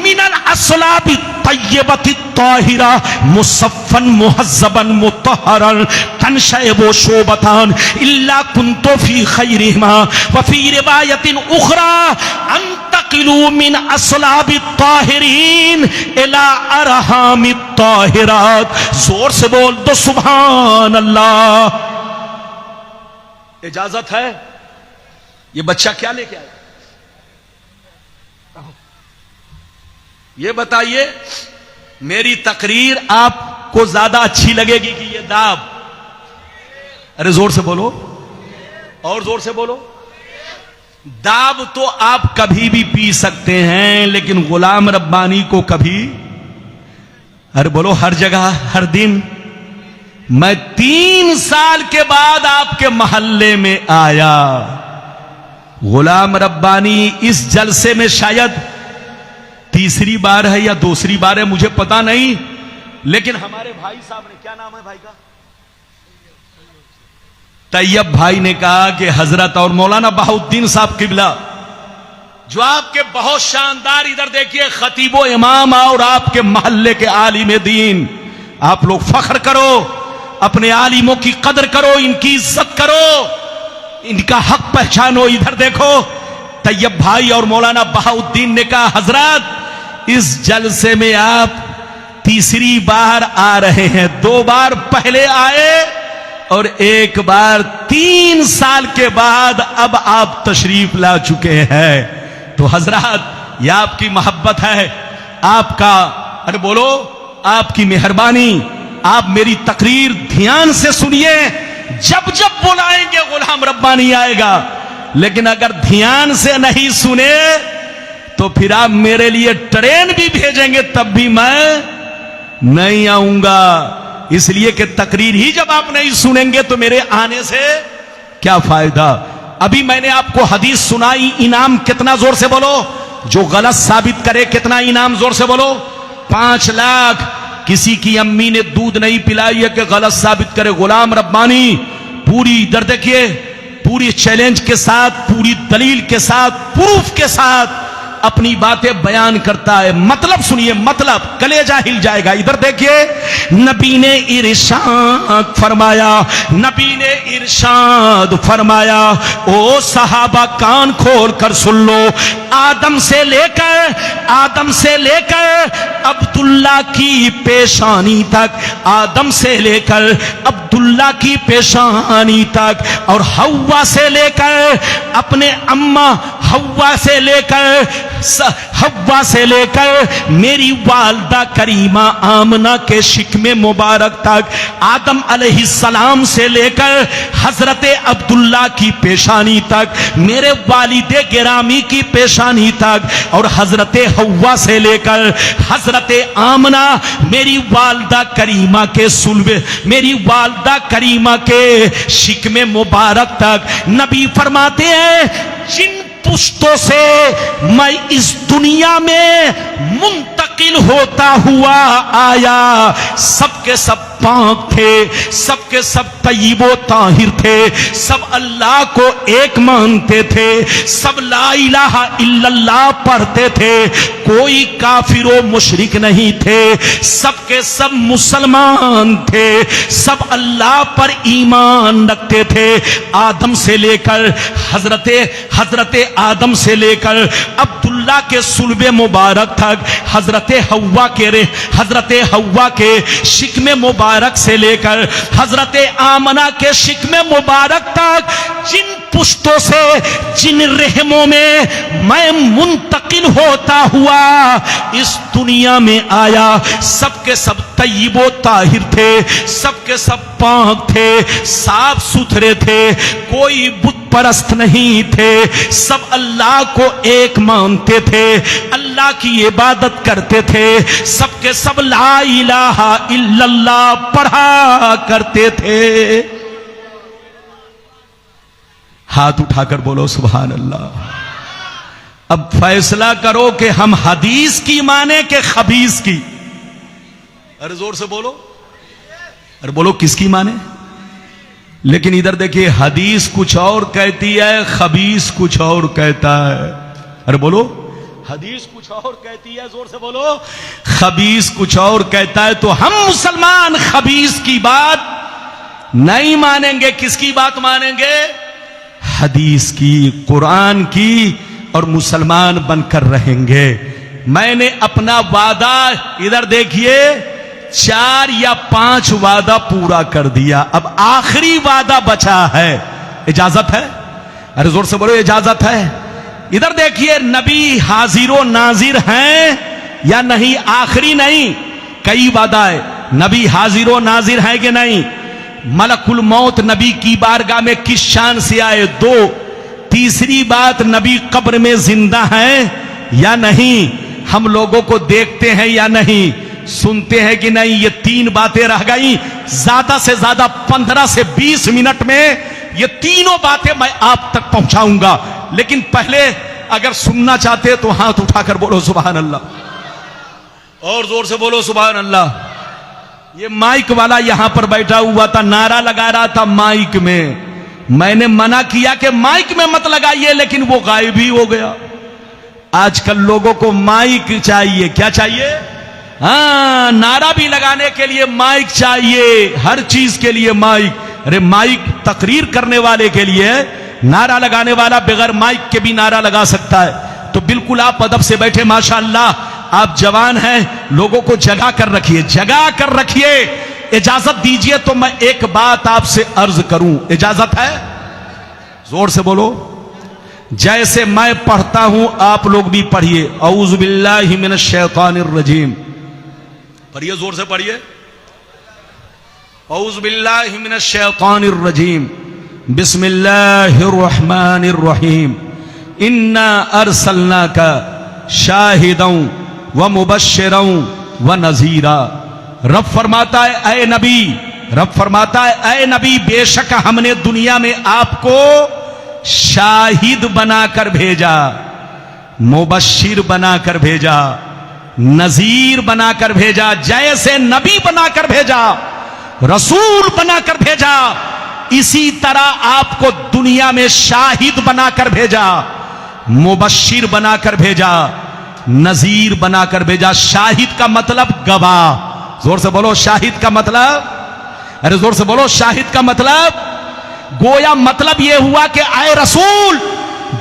मिनल अस्लाबि तय्यबति ताहिरा मुसफ़्फ़न मुहज़्ज़बन मुतहहरन तनशयबु शोबतान इल्ला कुन्तु फी खैरिहिमा व फी रिवायतिन उखरा अंतकिलू मिन अस्लाबि ताहिरीन इला अरहामि ताहिरात। जोर से बोल दो सुभान अल्लाह। इजाजत है? ये बच्चा क्या लेके आया? ये बताइए, मेरी तकरीर आपको ज्यादा अच्छी लगेगी कि ये दाब? अरे जोर से बोलो, और जोर से बोलो। दाब तो आप कभी भी पी सकते हैं, लेकिन गुलाम रब्बानी को कभी, अरे बोलो, हर जगह हर दिन। मैं 3 साल के बाद आपके मोहल्ले में आया। गुलाम रब्बानी इस जलसे में शायद तीसरी बार है या दूसरी बार है, मुझे पता नहीं, लेकिन हमारे भाई साहब ने, क्या नाम है भाई का? तैयब भाई ने कहा कि हजरत और मौलाना बहाउद्दीन साहब किबला, जो आपके बहुत शानदार, इधर देखिए, खतीबो इमाम और आपके मोहल्ले के आलिम दीन, आप लोग फख्र करो, अपने आलिमों की कदर करो, इनकी इज्जत करो, इनका हक पहचानो। इधर देखो, तैयब भाई और मौलाना बहाउद्दीन ने कहा, हजरत इस जलसे में आप तीसरी बार आ रहे हैं, 2 बार पहले आए और 1 बार 3 साल के बाद अब आप तशरीफ ला चुके हैं। तो हजरत, यह आपकी मोहब्बत है, आपका, अरे बोलो, आपकी मेहरबानी। आप मेरी तकरीर ध्यान से सुनिए, जब जब बुलाएंगे गुलाम रब्बानी आएगा, लेकिन अगर ध्यान से नहीं सुने तो फिर आप मेरे लिए ट्रेन भी भेजेंगे तब भी मैं नहीं आऊंगा। इसलिए कि तकरीर ही जब आप नहीं सुनेंगे तो मेरे आने से क्या फायदा। अभी मैंने आपको हदीस सुनाई, इनाम कितना? जोर से बोलो। जो गलत साबित करे कितना इनाम? जोर से बोलो। 5 लाख। किसी की अम्मी ने दूध नहीं पिलाई है कि गलत साबित करे। गुलाम रब्बानी पूरी, इधर देखिए, पूरी चैलेंज के साथ, पूरी दलील के साथ, प्रूफ के साथ अपनी बातें बयान करता है। मतलब सुनिए, मतलब कलेजा हिल जाएगा। इधर देखिए, नबी ने इरशाद फरमाया, नबी ने इरशाद फरमाया, ओ सहाबा कान खोल कर सुन लो, आदम से लेकर अब्दुल्ला की पेशानी तक, आदम से लेकर अब्दुल्ला की पेशानी तक, और हव्वा से लेकर अपने अम्मा हव्वा से लेकर मेरी वालदा करीमा आमना के शिकमे मुबारक तक, आदम अलैहिस्सलाम से लेकर हजरत अब्दुल्ला की पेशानी तक, मेरे वालिदे गिरामी की पेशानी तक, और हजरत हव्वा से लेकर हजरत आमना मेरी वालदा करीमा के सुल्बे, मेरी वालदा करीमा के शिकमे मुबारक तक, नबी फरमाते हैं, जिन पुश्तों से मैं इस दुनिया में मुंतकिल होता हुआ आया, सबके सब पाक थे, सबके सब तय्यबो ताहिर थे, सब अल्लाह को एक मानते थे, सब ला इलाहा इल्लल्लाह पढ़ते थे, कोई काफिर मुशरिक नहीं थे, सबके सब मुसलमान थे, सब अल्लाह पर ईमान रखते थे। आदम से लेकर हजरत आदम से लेकर अब्दुल्ला के सुल्बे मुबारक तक, हजरत हव्वा के शिकमे मुबारक से लेकर हजरत आमना के शिकमे मुबारक तक, जिन पुश्तों से जिन रहमों में मैं मुंतकिल होता हुआ इस दुनिया में आया, सबके सब तय्यबो ताहिर थे, सबके सब पाक थे, साफ सुथरे थे, कोई बुत परस्त नहीं थे, सब अल्लाह को एक मानते थे, अल्लाह की इबादत करते थे, सबके सब ला इलाहा इल्लल्लाह पढ़ा करते थे। हाथ उठाकर बोलो सुभान अल्लाह। अब फैसला करो कि हम हदीस की माने के खबीस की। अरे जोर से बोलो, अरे बोलो किसकी माने। लेकिन इधर देखिए, हदीस कुछ और कहती है, खबीस कुछ और कहता है। अरे बोलो, हदीस कुछ और कहती है, जोर से बोलो, खबीस कुछ और कहता है। तो हम मुसलमान खबीस की बात नहीं मानेंगे। किसकी बात मानेंगे? हदीस की, कुरान की, और मुसलमान बनकर रहेंगे। मैंने अपना वादा, इधर देखिए, 4 या 5 वादा पूरा कर दिया, अब आखिरी वादा बचा है। इजाजत है? अरे जोर से बोलो, इजाजत है। इधर देखिए, नबी हाजिरो नाजिर हैं या नहीं? आखिरी नहीं, कई वादा है। नबी हाजिरो नाजिर हैं कि नहीं? मलकुल मौत नबी की बारगाह में किस शान से आए? 2। तीसरी बात, नबी कब्र में जिंदा हैं या नहीं? हम लोगों को देखते हैं या नहीं? सुनते हैं कि नहीं? ये 3 बातें रह गई। ज्यादा से ज्यादा 15 से 20 मिनट में ये तीनों बातें मैं आप तक पहुंचाऊंगा। लेकिन पहले अगर सुनना चाहते तो हाथ उठाकर बोलो सुभान अल्लाह, और जोर से बोलो सुभान अल्लाह। ये माइक वाला यहां पर बैठा हुआ था, नारा लगा रहा था माइक में। मैंने मना किया कि माइक में मत लगाइए, लेकिन वो गायब ही हो गया। आजकल लोगों को माइक चाहिए। क्या चाहिए? हाँ, नारा भी लगाने के लिए माइक चाहिए, हर चीज के लिए माइक। अरे माइक तकरीर करने वाले के लिए, नारा लगाने वाला बगैर माइक के भी नारा लगा सकता है। तो बिल्कुल आप अदब से बैठे, माशाअल्लाह आप जवान हैं, लोगों को जगा कर रखिए, जगा कर रखिए। इजाजत दीजिए तो मैं एक बात आपसे अर्ज करूं, इजाजत है? जोर से बोलो। जैसे मैं पढ़ता हूं आप लोग भी पढ़िए। औज़ु बिल्लाहि मिनश शैतानिर रजीम, पढ़िए, जोर से पढ़िए। औज़ु बिल्लाहि मिनश शैतानिर रजीम, बिस्मिल्लाहिर रहमानिर रहीम, इन्ना अरसलनाका शाहिदन व मुबश्शिरन व नज़ीरा। रब फरमाता है ऐ नबी, रब फरमाता है ऐ नबी, बेशक हमने दुनिया में आपको शाहिद बनाकर भेजा, मुबश्शिर बनाकर भेजा, नजीर बनाकर भेजा। जैसे नबी बनाकर भेजा, रसूल बनाकर भेजा, इसी तरह आपको दुनिया में शाहिद बनाकर भेजा, मुबश्शिर बनाकर भेजा, नजीर बनाकर भेजा। शाहिद का मतलब गवाह। जोर से बोलो, शाहिद का मतलब, अरे जोर से बोलो, शाहिद का मतलब, गोया मतलब यह हुआ कि आए रसूल,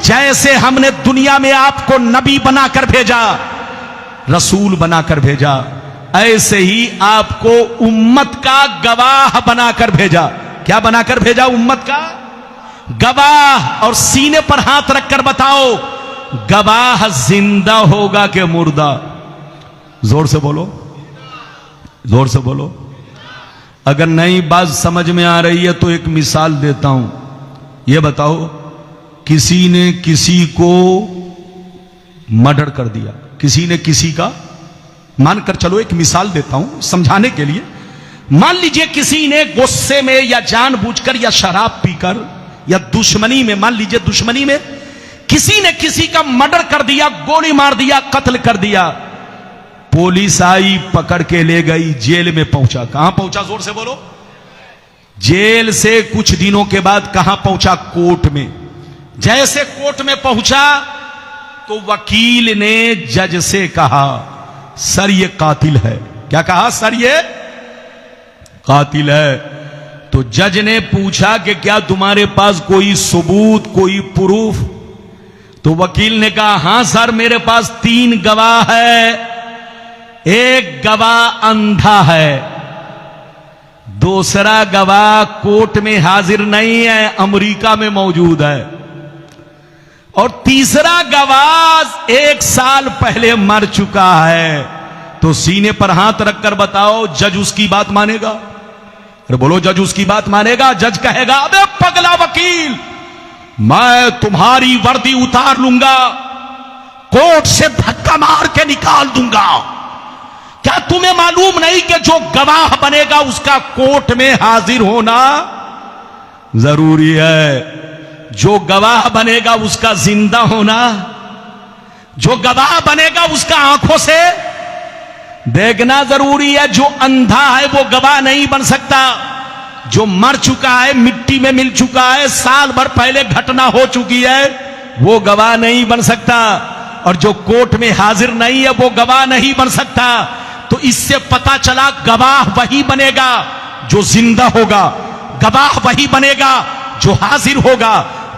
जैसे हमने दुनिया में आपको नबी बनाकर भेजा, रसूल बनाकर भेजा, ऐसे ही आपको उम्मत का गवाह बनाकर भेजा। क्या बनाकर भेजा? उम्मत का गवाह। और सीने पर हाथ रखकर बताओ, गवाह जिंदा होगा कि मुर्दा? जोर से बोलो, जोर से बोलो। अगर नई बात समझ में आ रही है तो एक मिसाल देता हूं। यह बताओ, किसी ने किसी को मर्डर कर दिया, किसी ने किसी का, मानकर चलो एक मिसाल देता हूं समझाने के लिए। मान लीजिए किसी ने गुस्से में या जानबूझकर या शराब पीकर या दुश्मनी में, मान लीजिए दुश्मनी में किसी ने किसी का मर्डर कर दिया, गोली मार दिया, कत्ल कर दिया। पुलिस आई, पकड़ के ले गई, जेल में पहुंचा। कहां पहुंचा? जोर से बोलो। जेल से कुछ दिनों के बाद कहां पहुंचा? कोर्ट में। जैसे कोर्ट में पहुंचा तो वकील ने जज से कहा, सर ये कातिल है। क्या कहा? सर ये कातिल है। तो जज ने पूछा कि क्या तुम्हारे पास कोई सबूत, कोई प्रूफ? तो वकील ने कहा, हां सर, मेरे पास 3 गवाह है। एक गवाह अंधा है, दूसरा गवाह कोर्ट में हाजिर नहीं है, अमेरिका में मौजूद है। और तीसरा गवाह 1 साल पहले मर चुका है। तो सीने पर हाथ रखकर बताओ, जज उसकी बात मानेगा? अरे बोलो, जज उसकी बात मानेगा? जज कहेगा, अबे पगला वकील, मैं तुम्हारी वर्दी उतार लूंगा, कोर्ट से धक्का मार के निकाल दूंगा। क्या तुम्हें मालूम नहीं कि जो गवाह बनेगा उसका कोर्ट में हाजिर होना जरूरी है? जो गवाह बनेगा उसका जिंदा होना, जो गवाह बनेगा उसका आंखों से देखना जरूरी है। जो अंधा है वो गवाह नहीं बन सकता। जो मर चुका है, मिट्टी में मिल चुका है, साल भर पहले घटना हो चुकी है, वो गवाह नहीं बन सकता। और जो कोर्ट में हाजिर नहीं है वो गवाह नहीं बन सकता। तो इससे पता चला गवाह वही बनेगा जो जिंदा होगा, गवाह वही बनेगा जो हाजिर होगा,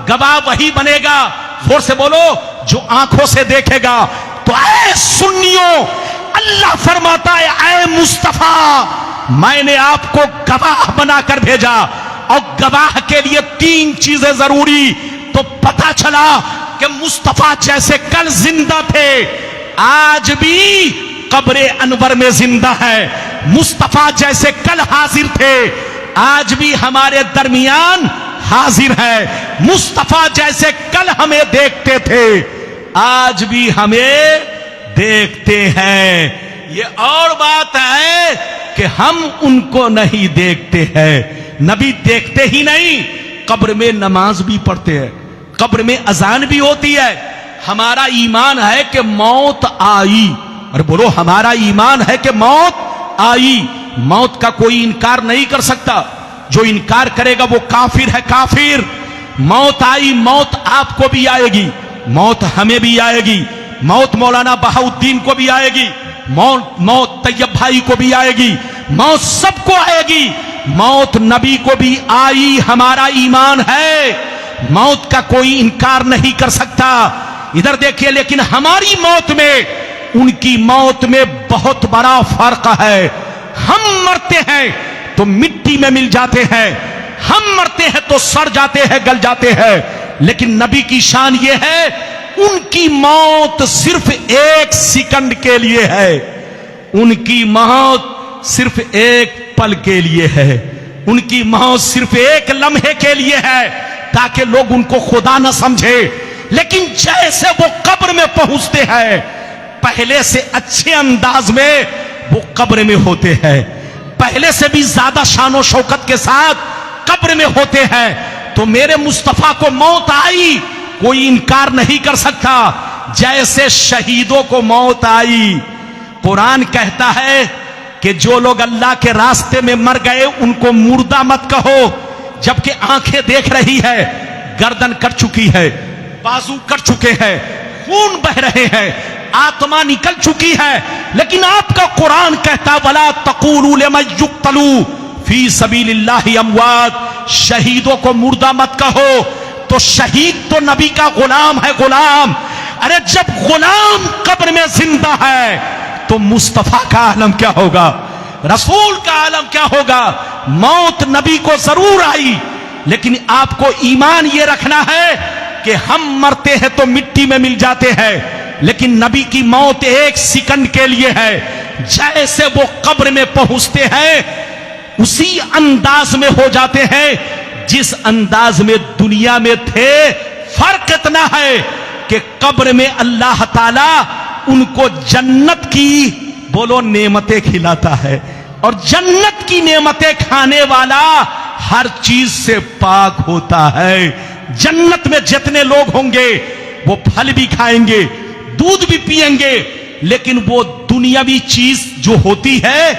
गवाह वही बनेगा, जोर से बोलो, जो आंखों से देखेगा। तो ऐ सुन्नियों, अल्लाह फरमाता है, ऐ मुस्तफा, मैंने आपको गवाह बनाकर भेजा। और गवाह के लिए 3 चीजें जरूरी। तो पता चला कि मुस्तफा जैसे कल जिंदा थे, आज भी कब्रे अनवर में जिंदा है। मुस्तफा जैसे कल हाजिर थे, आज भी हमारे दरमियान हाजिर है। मुस्तफा जैसे कल हमें देखते थे, आज भी हमें देखते हैं। ये और बात है कि हम उनको नहीं देखते हैं। नबी देखते ही नहीं, कब्र में नमाज भी पढ़ते हैं, कब्र में अजान भी होती है। हमारा ईमान है कि मौत आई। अरे बोलो, हमारा ईमान है कि मौत आई। मौत का कोई इनकार नहीं कर सकता। जो इनकार करेगा वो काफिर है, काफिर। मौत आई, मौत आपको भी आएगी, मौत हमें भी आएगी, मौत मौलाना बहाउद्दीन को भी आएगी, मौत तैयब भाई को भी आएगी, मौत सबको आएगी। मौत नबी को भी आई, हमारा ईमान है। मौत का कोई इनकार नहीं कर सकता। इधर देखिए, लेकिन हमारी मौत में उनकी मौत में बहुत बड़ा फर्क है। हम मरते हैं तो मिट्टी में मिल जाते हैं, हम मरते हैं तो सड़ जाते हैं, गल जाते हैं। लेकिन नबी की शान यह है, उनकी मौत सिर्फ 1 सेकंड के लिए है, उनकी मौत सिर्फ 1 पल के लिए है, उनकी मौत सिर्फ 1 लम्हे के लिए है, ताकि लोग उनको खुदा न समझे। लेकिन जैसे वो कब्र में पहुंचते हैं, पहले से अच्छे अंदाज में वो कब्र में होते हैं, पहले से भी ज्यादा शानो शौकत के साथ कब्र में होते हैं। तो मेरे मुस्तफा को मौत आई, कोई इनकार नहीं कर सकता। जैसे शहीदों को मौत आई, कुरान कहता है कि जो लोग अल्लाह के रास्ते में मर गए उनको मुर्दा मत कहो, जबकि आंखें देख रही है, गर्दन कट चुकी है, बाजू कट चुके हैं, खून बह रहे हैं, आत्मा निकल चुकी है। लेकिन आपका कुरान कहता, वला तक़ूलू लिमन युक़्तलू फी सबीलिल्लाहि अमवात, शहीदों को मुर्दा मत कहो। तो शहीद तो नबी का गुलाम है, गुलाम। अरे जब गुलाम कब्र में जिंदा है तो मुस्तफा का आलम क्या होगा, रसूल का आलम क्या होगा। मौत नबी को जरूर आई, लेकिन आपको ईमान यह रखना है कि हम मरते हैं तो मिट्टी में मिल जाते हैं, लेकिन नबी की मौत 1 सेकंड के लिए है। जैसे वो कब्र में पहुंचते हैं उसी अंदाज में हो जाते हैं जिस अंदाज में दुनिया में थे। फर्क इतना है कि कब्र में अल्लाह ताला उनको जन्नत की, बोलो, नेमतें खिलाता है, और जन्नत की नेमतें खाने वाला हर चीज से पाक होता है। जन्नत में जितने लोग होंगे वो फल भी खाएंगे, दूध भी पिएंगे, लेकिन वो दुनियावी चीज जो होती है,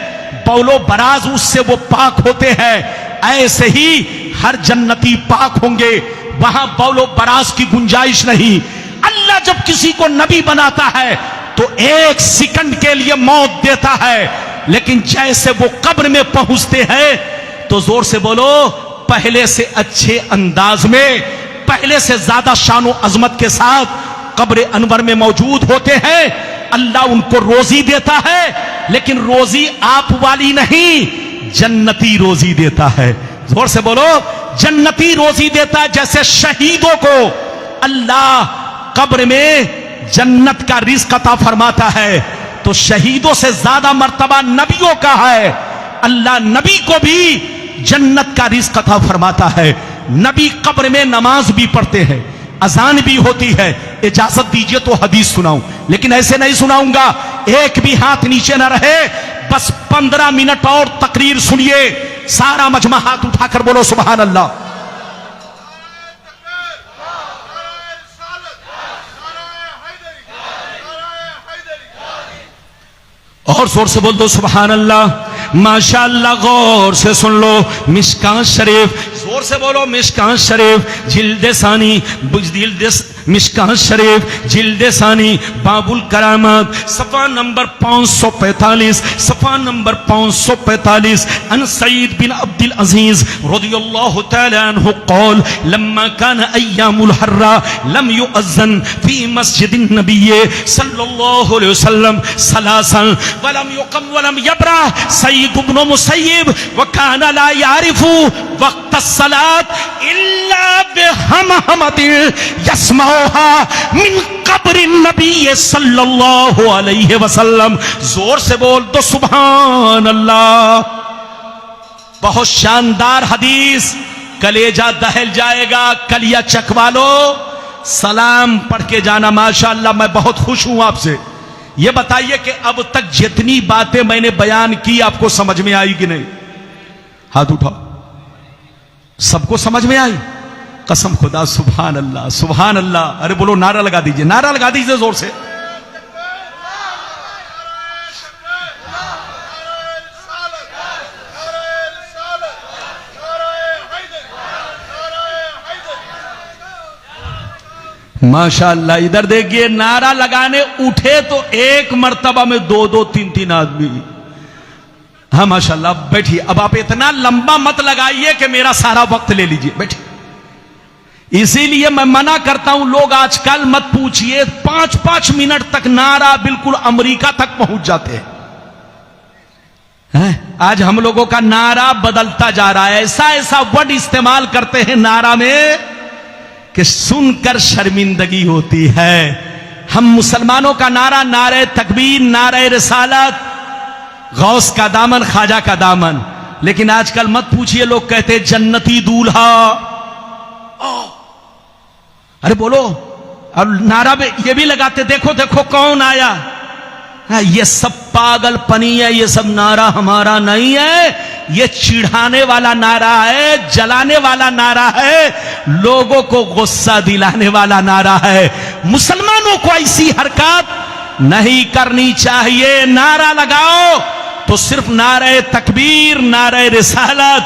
बौलो बराज, उससे वो पाक होते हैं। ऐसे ही हर जन्नती पाक होंगे, वहां बौलो बराज की गुंजाइश नहीं। अल्लाह जब किसी को नबी बनाता है तो 1 सेकंड के लिए मौत देता है, लेकिन जैसे वो कब्र में पहुंचते हैं तो जोर से बोलो, पहले से अच्छे अंदाज में, पहले से ज्यादा शानो अजमत के साथ कब्र अनवर में मौजूद होते हैं। अल्लाह उनको रोजी देता है, लेकिन रोजी आप वाली नहीं, जन्नती रोजी देता है। जोर से बोलो, जन्नती रोजी देता है। जैसे शहीदों को अल्लाह कब्र में जन्नत का रिज़्क़ अता फरमाता है, तो शहीदों से ज्यादा मर्तबा नबियों का है। अल्लाह नबी को भी जन्नत का रिज़्क़ अता फरमाता है। नबी कब्र में नमाज भी पढ़ते हैं, अजान भी होती है। इजाजत दीजिए तो हदीस सुनाऊं, लेकिन ऐसे नहीं सुनाऊंगा, एक भी हाथ नीचे ना रहे। बस 15 मिनट और तकरीर सुनिए। सारा मजमा हाथ उठाकर बोलो सुभान अल्लाह। और जोर से बोल दो सुभान अल्लाह। माशाअल्लाह, गौर से सुन लो। मिशकात शरीफ, जोर से बोलो मिशकात शरीफ, जिल्द सानी, मिशकात शरीफ जिल्द सानी, बाबुल करामत, सफा नंबर 545, सफा नंबर 545। अन सईद बिन अब्दुल अजीज रज़ियल्लाहु तआला अन्हु क़ाल लम्मा कान अय्यामुल हर्रा लम युअज़्ज़न फी मस्जिदिन नबिय्य सल्लल्लाहु अलैहि वसल्लम सलासन वलम युक़म वलम यब्रा सईद इब्न मुसय्यिब व कान ला यारिफु वक्त सलात इल्ला बिहमहमतिन यस्माउहा मिन कब्र नबी सल्लल्लाहु अलैहि वसल्लम। जोर से बोल दो सुभान अल्लाह। बहुत शानदार हदीस, कलेजा दहल जाएगा, कलिया चकवा लो, सलाम पढ़ के जाना। माशाअल्लाह, मैं बहुत खुश हूं आपसे। ये बताइए कि अब तक जितनी बातें मैंने बयान की आपको समझ में आई कि नहीं? हाथ उठाओ। सबको समझ में आई? कसम खुदा, सुभान अल्लाह, सुभान अल्लाह। अरे बोलो, नारा लगा दीजिए, नारा लगा दीजिए जोर से। माशाअल्लाह, इधर देखिए, नारा लगाने उठे तो एक मर्तबा में दो दो तीन तीन आदमी। हाँ माशाअल्लाह, बैठिए। अब आप इतना लंबा मत लगाइए कि मेरा सारा वक्त ले लीजिए, बैठिए। इसीलिए मैं मना करता हूं, लोग आजकल मत पूछिए, 5-5 मिनट तक नारा बिल्कुल अमेरिका तक पहुंच जाते हैं। आज हम लोगों का नारा बदलता जा रहा है। ऐसा ऐसा वर्ड इस्तेमाल करते हैं नारा में कि सुनकर शर्मिंदगी होती है। हम मुसलमानों का नारा, नारे तकबीर, नारे रिसालत, गौस का दामन, ख्वाजा का दामन। लेकिन आजकल मत पूछिए, लोग कहते हैं जन्नती दूल्हा। अरे बोलो, और नारा में ये भी लगाते, देखो देखो कौन आया। ये सब पागलपनी है, ये सब नारा हमारा नहीं है। ये चिढ़ाने वाला नारा है, जलाने वाला नारा है, लोगों को गुस्सा दिलाने वाला नारा है। मुसलमानों को ऐसी हरकत नहीं करनी चाहिए। नारा लगाओ तो सिर्फ नारे तकबीर, नारे रिसालत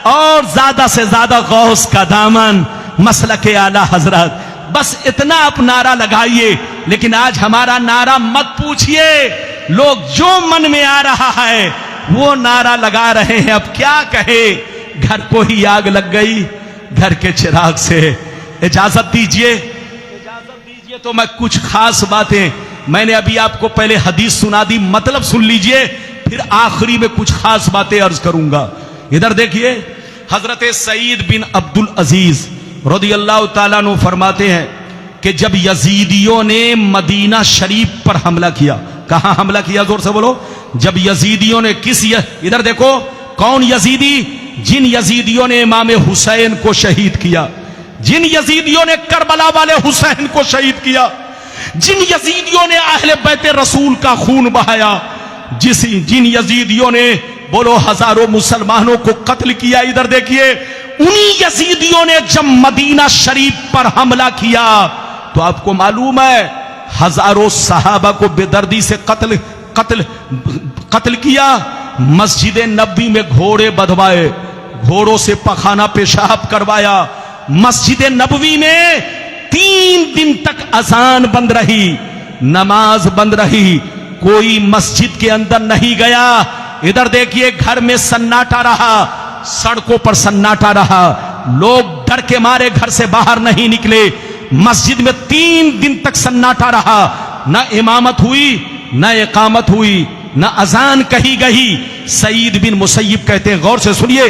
और ज्यादा से ज्यादा गौस का दामन, मसलके आला हजरत, बस इतना आप नारा लगाइए। लेकिन आज हमारा नारा मत पूछिए, लोग जो मन में आ रहा है वो नारा लगा रहे हैं। अब क्या कहे, घर को ही आग लग गई घर के चिराग से। इजाजत दीजिए, इजाजत दीजिए तो मैं कुछ खास बातें, मैंने अभी आपको पहले हदीस सुना दी, मतलब सुन लीजिए, फिर आखिरी में कुछ खास बातें अर्ज करूंगा। इधर देखिए, हजरत सईद बिन अब्दुल अजीज रज़ियल्लाहु ताला अन्हु फरमाते हैं कि जब यजीदियों ने मदीना शरीफ पर हमला किया, कहां हमला किया? जोर से बोलो। जब यजीदियों ने इधर देखो, कौन यजीदी? जिन यजीदियों ने इमाम हुसैन को शहीद किया, जिन यजीदियों ने करबला वाले हुसैन को शहीद किया, जिन यजीदियों ने अहले बैत रसूल का खून बहाया, जिन यजीदियों ने बोलो हजारों मुसलमानों को कत्ल किया। इधर देखिए, उन्हीं यजीदियों ने जब मदीना शरीफ पर हमला किया तो आपको मालूम है हजारों सहाबा को बेदर्दी से कत्ल किया। मस्जिद नबी में घोड़े बंधवाए, घोड़ों से पखाना पेशाब करवाया। मस्जिद नबवी में 3 दिन तक अजान बंद रही, नमाज बंद रही, कोई मस्जिद के अंदर नहीं गया। इधर देखिए, घर में सन्नाटा रहा, सड़कों पर सन्नाटा रहा, लोग डर के मारे घर से बाहर नहीं निकले। मस्जिद में 3 दिन तक सन्नाटा रहा, न इमामत हुई, न इकामत हुई, न अजान कही गई। सईद बिन मुसैयब कहते हैं, गौर से सुनिए,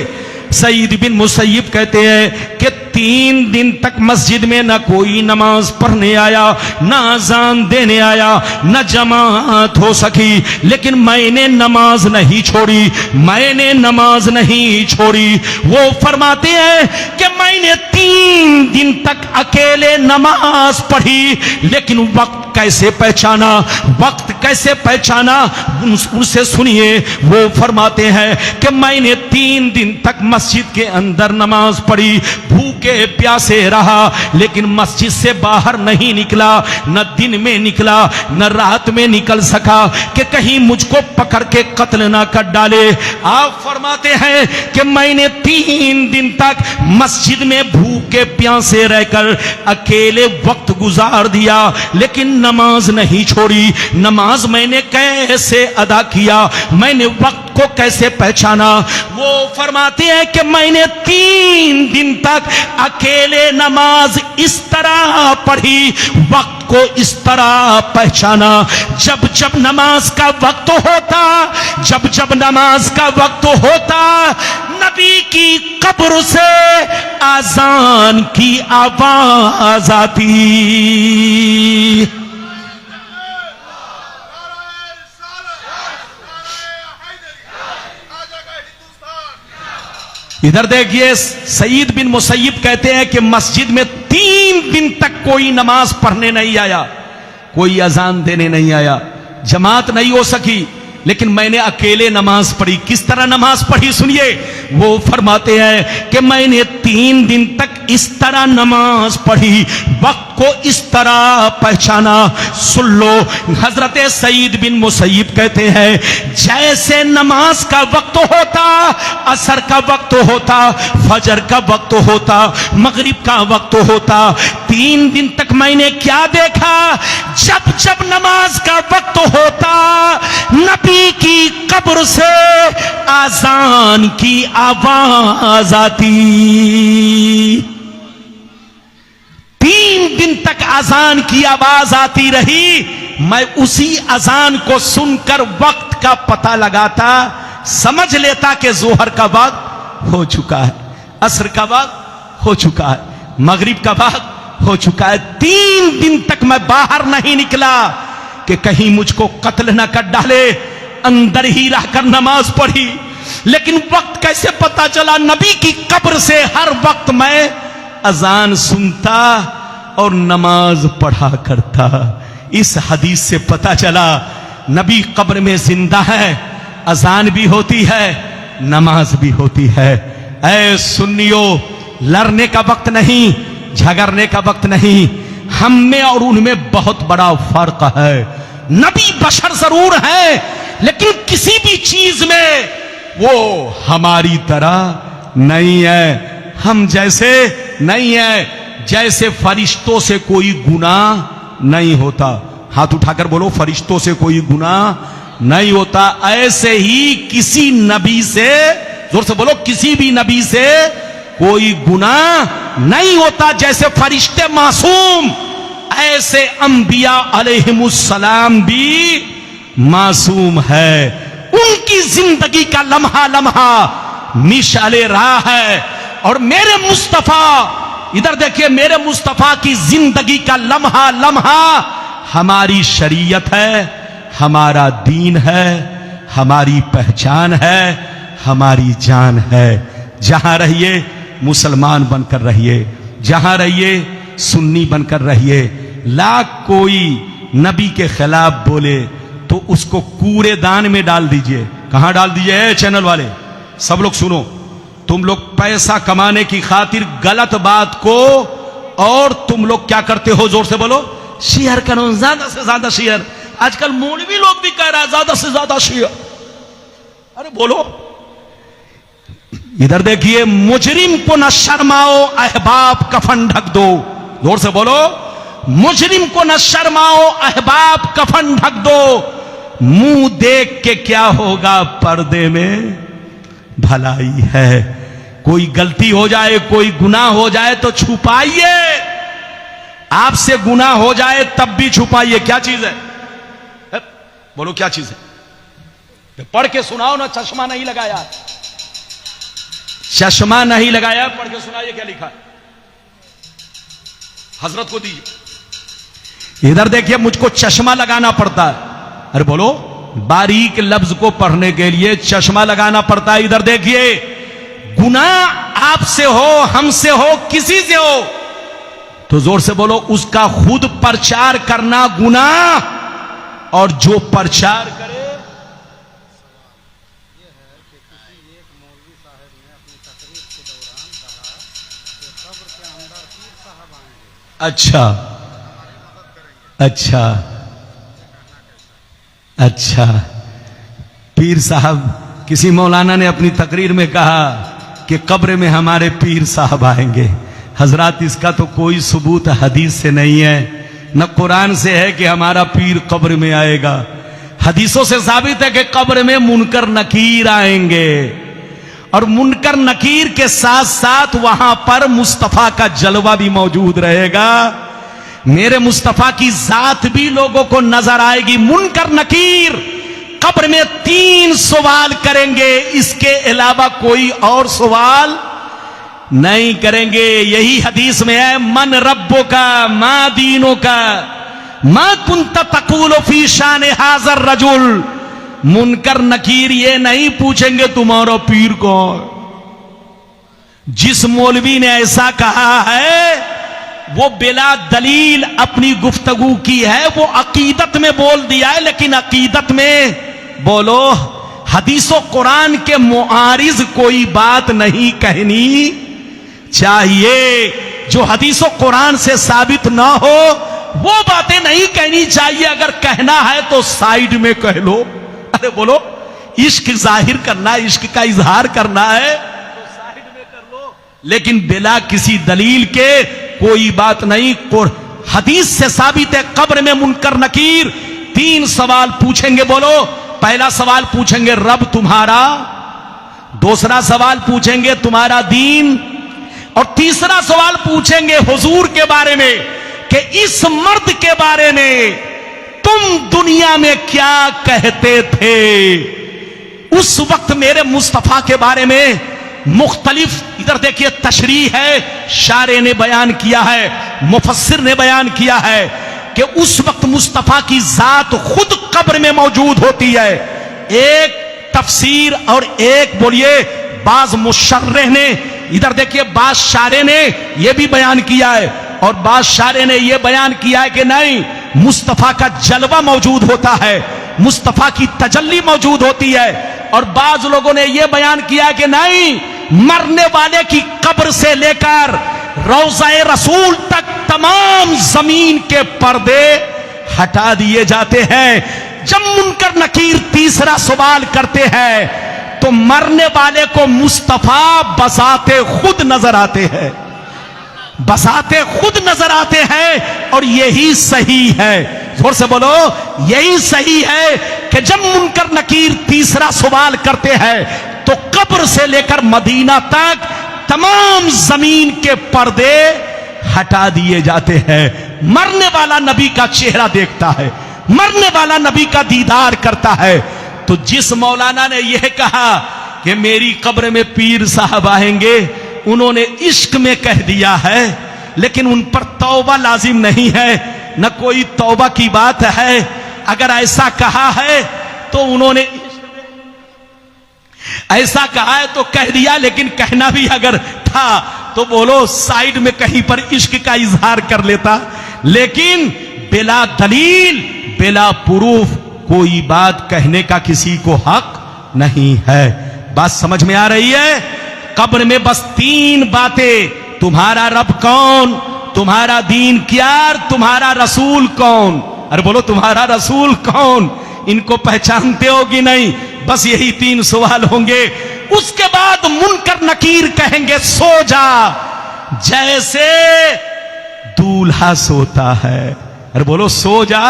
सईद बिन मुसैयब कहते हैं कि 3 दिन तक मस्जिद में न कोई नमाज पढ़ने आया, न अजान देने आया, न जमात हो सकी, लेकिन मैंने नमाज नहीं छोड़ी, मैंने नमाज नहीं छोड़ी। वो फरमाते हैं कि मैंने 3 दिन तक अकेले नमाज पढ़ी, लेकिन वक्त कैसे पहचाना, वक्त कैसे पहचाना, उनसे सुनिए। वो फरमाते हैं कि मैंने 3 दिन तक मस्जिद के अंदर नमाज पढ़ी, भूखे प्यासे रहा, लेकिन मस्जिद से बाहर नहीं निकला, न दिन में निकला न रात में निकल सका कि कहीं मुझको पकड़ के कत्ल ना कर डाले। आप फरमाते हैं कि मैंने 3 दिन तक मस्जिद में भूखे प्यासे रहकर अकेले वक्त गुजार दिया, लेकिन नमाज नहीं छोड़ी। नमाज मैंने कैसे अदा किया, मैंने वक्त को कैसे पहचाना? वो फरमाते हैं कि मैंने 3 दिन तक अकेले नमाज इस तरह पढ़ी, वक्त को इस तरह पहचाना। जब जब नमाज का वक्त होता, जब जब नमाज का वक्त होता, नबी की कब्र से आजान की आवाज आती। इधर देखिए, सईद बिन मुसैयब कहते हैं कि मस्जिद में 3 दिन तक कोई नमाज पढ़ने नहीं आया, कोई अजान देने नहीं आया, जमात नहीं हो सकी, लेकिन मैंने अकेले नमाज पढ़ी। किस तरह नमाज पढ़ी सुनिए। वो फरमाते हैं कि मैंने 3 दिन तक इस तरह नमाज पढ़ी, वक्त को इस तरह पहचाना। सुन लो, हजरत सईद बिन मुसैयब कहते हैं जैसे नमाज का वक्त होता, असर का वक्त होता, फजर का वक्त होता, मगरिब का वक्त होता, 3 दिन तक मैंने क्या देखा? जब जब नमाज का वक्त होता, नबी की कब्र से आजान की आवाज आती। 3 दिन तक अजान की आवाज आती रही। मैं उसी अजान को सुनकर वक्त का पता लगाता, समझ लेता कि जोहर का वक्त हो चुका है, असर का वक्त हो चुका है, मगरिब का वक्त हो चुका है। 3 दिन तक मैं बाहर नहीं निकला कि कहीं मुझको कत्ल न कर डाले। अंदर ही रहकर नमाज पढ़ी, लेकिन वक्त कैसे पता चला? नबी की कब्र से हर वक्त मैं अजान सुनता और नमाज पढ़ा करता। इस हदीस से पता चला नबी कब्र में जिंदा है, अजान भी होती है, नमाज भी होती है। ऐ सुन्नियो, लड़ने का वक्त नहीं, झगड़ने का वक्त नहीं, हम में और उनमें बहुत बड़ा फर्क है। नबी बशर जरूर है, लेकिन किसी भी चीज में वो हमारी तरह नहीं है, हम जैसे नहीं है। जैसे फरिश्तों से कोई गुनाह नहीं होता, हाथ उठाकर बोलो, फरिश्तों से कोई गुनाह नहीं होता, ऐसे ही किसी नबी से, जोर से बोलो, किसी भी नबी से कोई गुनाह नहीं होता। जैसे फरिश्ते मासूम, ऐसे अंबिया अलैहिमुस्सलाम भी मासूम है। उनकी जिंदगी का लम्हा लम्हा मिसाले राह है, और मेरे मुस्तफा, इधर देखिए, मेरे मुस्तफा की जिंदगी का लम्हा लम्हा हमारी शरीयत है, हमारा दीन है, हमारी पहचान है, हमारी जान है। जहां रहिए मुसलमान बनकर रहिए, जहां रहिए सुन्नी बनकर रहिए। लाख कोई नबी के खिलाफ बोले तो उसको कूड़ेदान में डाल दीजिए। कहां डाल दीजिए? चैनल वाले सब लोग सुनो, तुम लोग पैसा कमाने की खातिर गलत बात को, और तुम लोग क्या करते हो? जोर से बोलो, शेयर करो, ज्यादा से ज्यादा शेयर। आजकल मौलवी लोग भी कह रहा है ज्यादा से ज्यादा शेयर। अरे बोलो, इधर देखिए, मुजरिम को न शर्माओ, अहबाब कफन ढक दो। जोर से बोलो, मुजरिम को न शर्माओ, अहबाब कफन ढक दो। मुंह देख के क्या होगा, पर्दे में भलाई है। कोई गलती हो जाए, कोई गुनाह हो जाए तो छुपाइए। आपसे गुनाह हो जाए तब भी छुपाइए। क्या चीज है? बोलो, क्या चीज है? पढ़ के सुनाओ ना, चश्मा नहीं लगाया, चश्मा नहीं लगाया, पढ़ के सुनाइए क्या लिखा है, हजरत को दीजिए। इधर देखिए, मुझको चश्मा लगाना पड़ता है। अरे बोलो, बारीक लफ्ज को पढ़ने के लिए चश्मा लगाना पड़ता है। इधर देखिए, गुनाह आपसे हो, हमसे हो, किसी से हो, तो जोर से बोलो, उसका खुद प्रचार करना गुनाह, और जो प्रचार करे। अच्छा अच्छा अच्छा, पीर साहब, किसी मौलाना ने अपनी तकरीर में कहा कि कब्र में हमारे पीर साहब आएंगे। हजरात, इसका तो कोई सबूत हदीस से नहीं है, न कुरान से है कि हमारा पीर कब्र में आएगा। हदीसों से साबित है कि कब्र में मुनकर नकीर आएंगे, और मुनकर नकीर के साथ साथ वहां पर मुस्तफा का जलवा भी मौजूद रहेगा। मेरे मुस्तफा की जात भी लोगों को नजर आएगी। मुनकर नकीर कब्र में 3 सवाल करेंगे, इसके अलावा कोई और सवाल नहीं करेंगे। यही हदीस में है, मन रब्बो का, मा दीनों का, मा कुंत तकूलो फी शान हाजर रजुल। मुनकर नकीर ये नहीं पूछेंगे तुम्हारा पीर कौन। जिस मौलवी ने ऐसा कहा है वो बिला दलील अपनी गुफ्तगू की है, वो अकीदत में बोल दिया है, लेकिन अकीदत में बोलो, हदीसो कुरान के मुआरिज कोई बात नहीं कहनी चाहिए। जो हदीसो कुरान से साबित ना हो वो बातें नहीं कहनी चाहिए। अगर कहना है तो साइड में कह लो। अरे बोलो, इश्क जाहिर करना, इश्क का इजहार करना है तो साइड में कर लो, लेकिन बिला किसी दलील के कोई बात नहीं। हदीस से साबित है, कब्र में मुनकर नकीर 3 सवाल पूछेंगे। बोलो, पहला सवाल पूछेंगे रब तुम्हारा, दूसरा सवाल पूछेंगे तुम्हारा दीन, और तीसरा सवाल पूछेंगे हुजूर के बारे में कि इस मर्द के बारे में तुम दुनिया में क्या कहते थे। उस वक्त मेरे मुस्तफा के बारे में मुख्तलिफ, इधर देखिए तशरीह है, शारे ने बयान किया है, मुफस्सिर ने बयान किया है कि उस वक्त मुस्तफा की जात खुद कब्र में मौजूद होती है। एक तफसीर और एक बोलिए बाज मुशर्रिह ने, इधर देखिए बाज शारे ने यह भी बयान किया है, और बाज शारे ने यह बयान किया है कि नहीं, मुस्तफा का जलवा मौजूद होता है, मुस्तफा की तजल्ली मौजूद होती है। और बाज लोगों ने यह बयान किया कि नहीं, मरने वाले की कब्र से लेकर रोज़ाए रसूल तक तमाम जमीन के पर्दे हटा दिए जाते हैं। जब मुनकर नकीर तीसरा सवाल करते हैं तो मरने वाले को मुस्तफा बसाते खुद नजर आते हैं, बसाते खुद नजर आते हैं। और यही सही है, जोर से बोलो, यही सही है कि जब मुनकर नकीर तीसरा सवाल करते हैं तो कब्र से लेकर मदीना तक तमाम जमीन के पर्दे हटा दिए जाते हैं। मरने वाला नबी का चेहरा देखता है, मरने वाला नबी का दीदार करता है। तो जिस मौलाना ने यह कहा कि मेरी कब्र में पीर साहब आएंगे, उन्होंने इश्क में कह दिया है, लेकिन उन पर तौबा लाजिम नहीं है, न कोई तौबा की बात है। अगर ऐसा कहा है तो उन्होंने ऐसा कहा है तो कह दिया, लेकिन कहना भी अगर था तो बोलो साइड में कहीं पर इश्क का इजहार कर लेता। लेकिन बिला दलील, बिला प्रूफ कोई बात कहने का किसी को हक नहीं है। बात समझ में आ रही है? कब्र में बस 3 बातें, तुम्हारा रब कौन, तुम्हारा दीन क्या, तुम्हारा रसूल कौन। अरे बोलो, तुम्हारा रसूल कौन, इनको पहचानते हो कि नहीं? बस यही 3 सवाल होंगे। उसके बाद मुनकर नकीर कहेंगे सो जा, जैसे दूल्हा सोता है। अरे बोलो, सो जा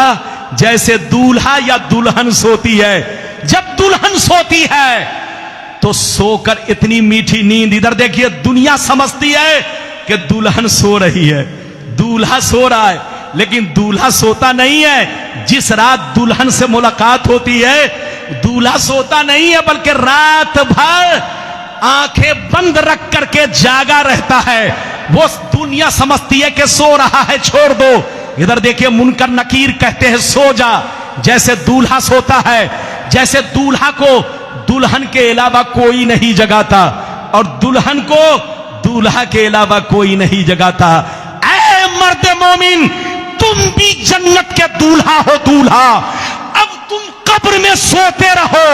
जैसे दूल्हा या दुल्हन सोती है। जब दुल्हन सोती है तो सोकर इतनी मीठी नींद, इधर देखिए दुनिया समझती है कि दुल्हन सो रही है, दूल्हा सो रहा है, लेकिन दूल्हा सोता नहीं है। जिस रात दुल्हन से मुलाकात होती है दूल्हा सोता नहीं है बल्कि रात भर आंखें बंद रख करके जागा रहता है। वो दुनिया समझती है कि सो रहा है, छोड़ दो। इधर देखिए मुनकर नकीर कहते हैं सो जा। जैसे दूल्हा सोता है, जैसे दूल्हा को दुल्हन के अलावा कोई नहीं जगाता और दुल्हन को दूल्हा के अलावा कोई नहीं जगाता। ऐ मर्द मोमिन, तुम भी जन्नत के दूल्हा हो, दूल्हा। अब तुम कब्र में सोते रहो,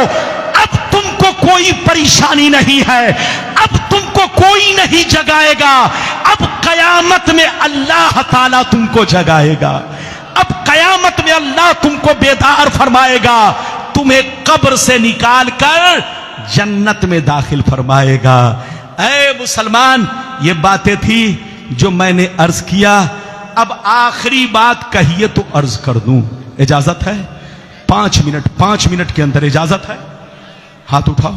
अब तुमको कोई परेशानी नहीं है, अब तुमको कोई नहीं जगाएगा। अब कयामत में अल्लाह ताला तुमको जगाएगा, अब कयामत में अल्लाह तुमको बेदार फरमाएगा, तुम्हें कब्र से निकाल कर जन्नत में दाखिल फरमाएगा। ऐ मुसलमान, ये बातें थी जो मैंने अर्ज किया। अब आखिरी बात कहिए तो अर्ज कर दूं, इजाजत है? 5 मिनट के अंदर इजाजत है? हाथ उठाओ।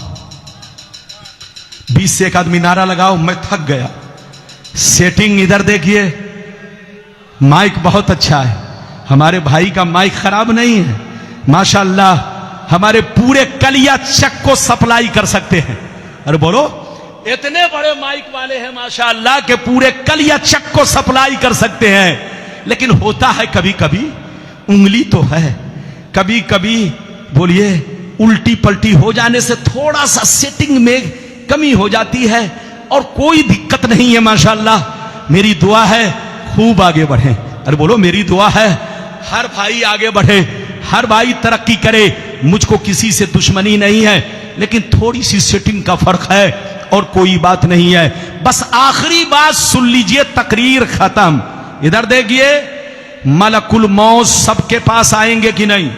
20 से एक आदमी नारा लगाओ। मैं थक गया। सेटिंग इधर देखिए, माइक बहुत अच्छा है, हमारे भाई का माइक खराब नहीं है, माशाअल्लाह। हमारे पूरे कलिया चक को सप्लाई कर सकते हैं। अरे बोलो, इतने बड़े माइक वाले हैं माशाअल्लाह के पूरे कलिया चक को सप्लाई कर सकते हैं। लेकिन होता है कभी कभी, उंगली तो है, कभी कभी बोलिए उल्टी पलटी हो जाने से थोड़ा सा सेटिंग में कमी हो जाती है, और कोई दिक्कत नहीं है माशाअल्लाह। मेरी दुआ है खूब आगे बढ़े। अरे बोलो, मेरी दुआ है हर भाई आगे बढ़े, हर भाई तरक्की करे। मुझको किसी से दुश्मनी नहीं है, लेकिन थोड़ी सी सेटिंग का फर्क है और कोई बात नहीं है। बस आखिरी बात सुन लीजिए, तकरीर खत्म। इधर देखिए, मलकुल मौत सबके पास आएंगे कि नहीं?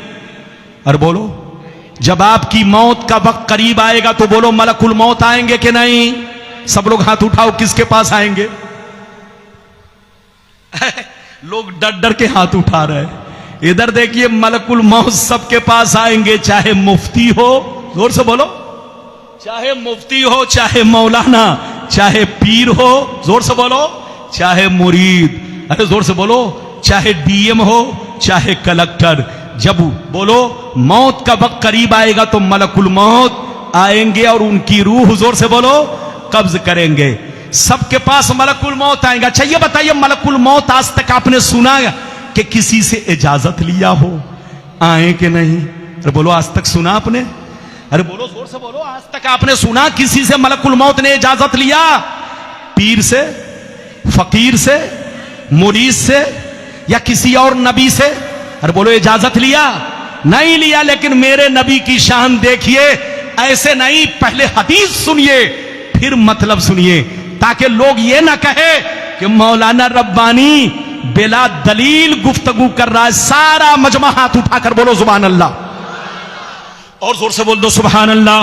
अरे बोलो, जब आपकी मौत का वक्त करीब आएगा तो बोलो मलकुल मौत आएंगे कि नहीं? सब लोग हाथ उठाओ, किसके पास आएंगे? लोग डर डर के हाथ उठा रहे हैं। इधर देखिए, मलकुल मौत सबके पास आएंगे, चाहे मुफ्ती हो, जोर से बोलो, चाहे मुफ्ती हो, चाहे मौलाना, चाहे पीर हो, जोर से बोलो, चाहे मुरीद, अरे जोर से बोलो, चाहे डीएम हो, चाहे कलेक्टर। जब बोलो मौत का वक्त करीब आएगा तो मलकुल मौत आएंगे और उनकी रूह, जोर से बोलो, कब्ज करेंगे। सबके पास मलकुल मौत आएगा। अच्छा ये बताइए, मलकुल मौत आज तक आपने सुना कि किसी से इजाजत लिया हो आए कि नहीं? अरे बोलो, आज तक सुना आपने? अरे बोलो, जोर से बोलो, आज तक आपने सुना किसी से मलकुल मौत ने इजाजत लिया? पीर से, फकीर से, मुरीद से, या किसी और नबी से? अरे बोलो, इजाजत लिया? नहीं लिया। लेकिन मेरे नबी की शान देखिए, ऐसे नहीं, पहले हदीस सुनिए फिर मतलब सुनिए, ताकि लोग ये ना कहे कि मौलाना रब्बानी बिला दलील गुफ्तगू कर रहा है। सारा मजमा हाथ उठाकर बोलो सुभान अल्लाह, और जोर से बोल दो सुभान अल्लाह,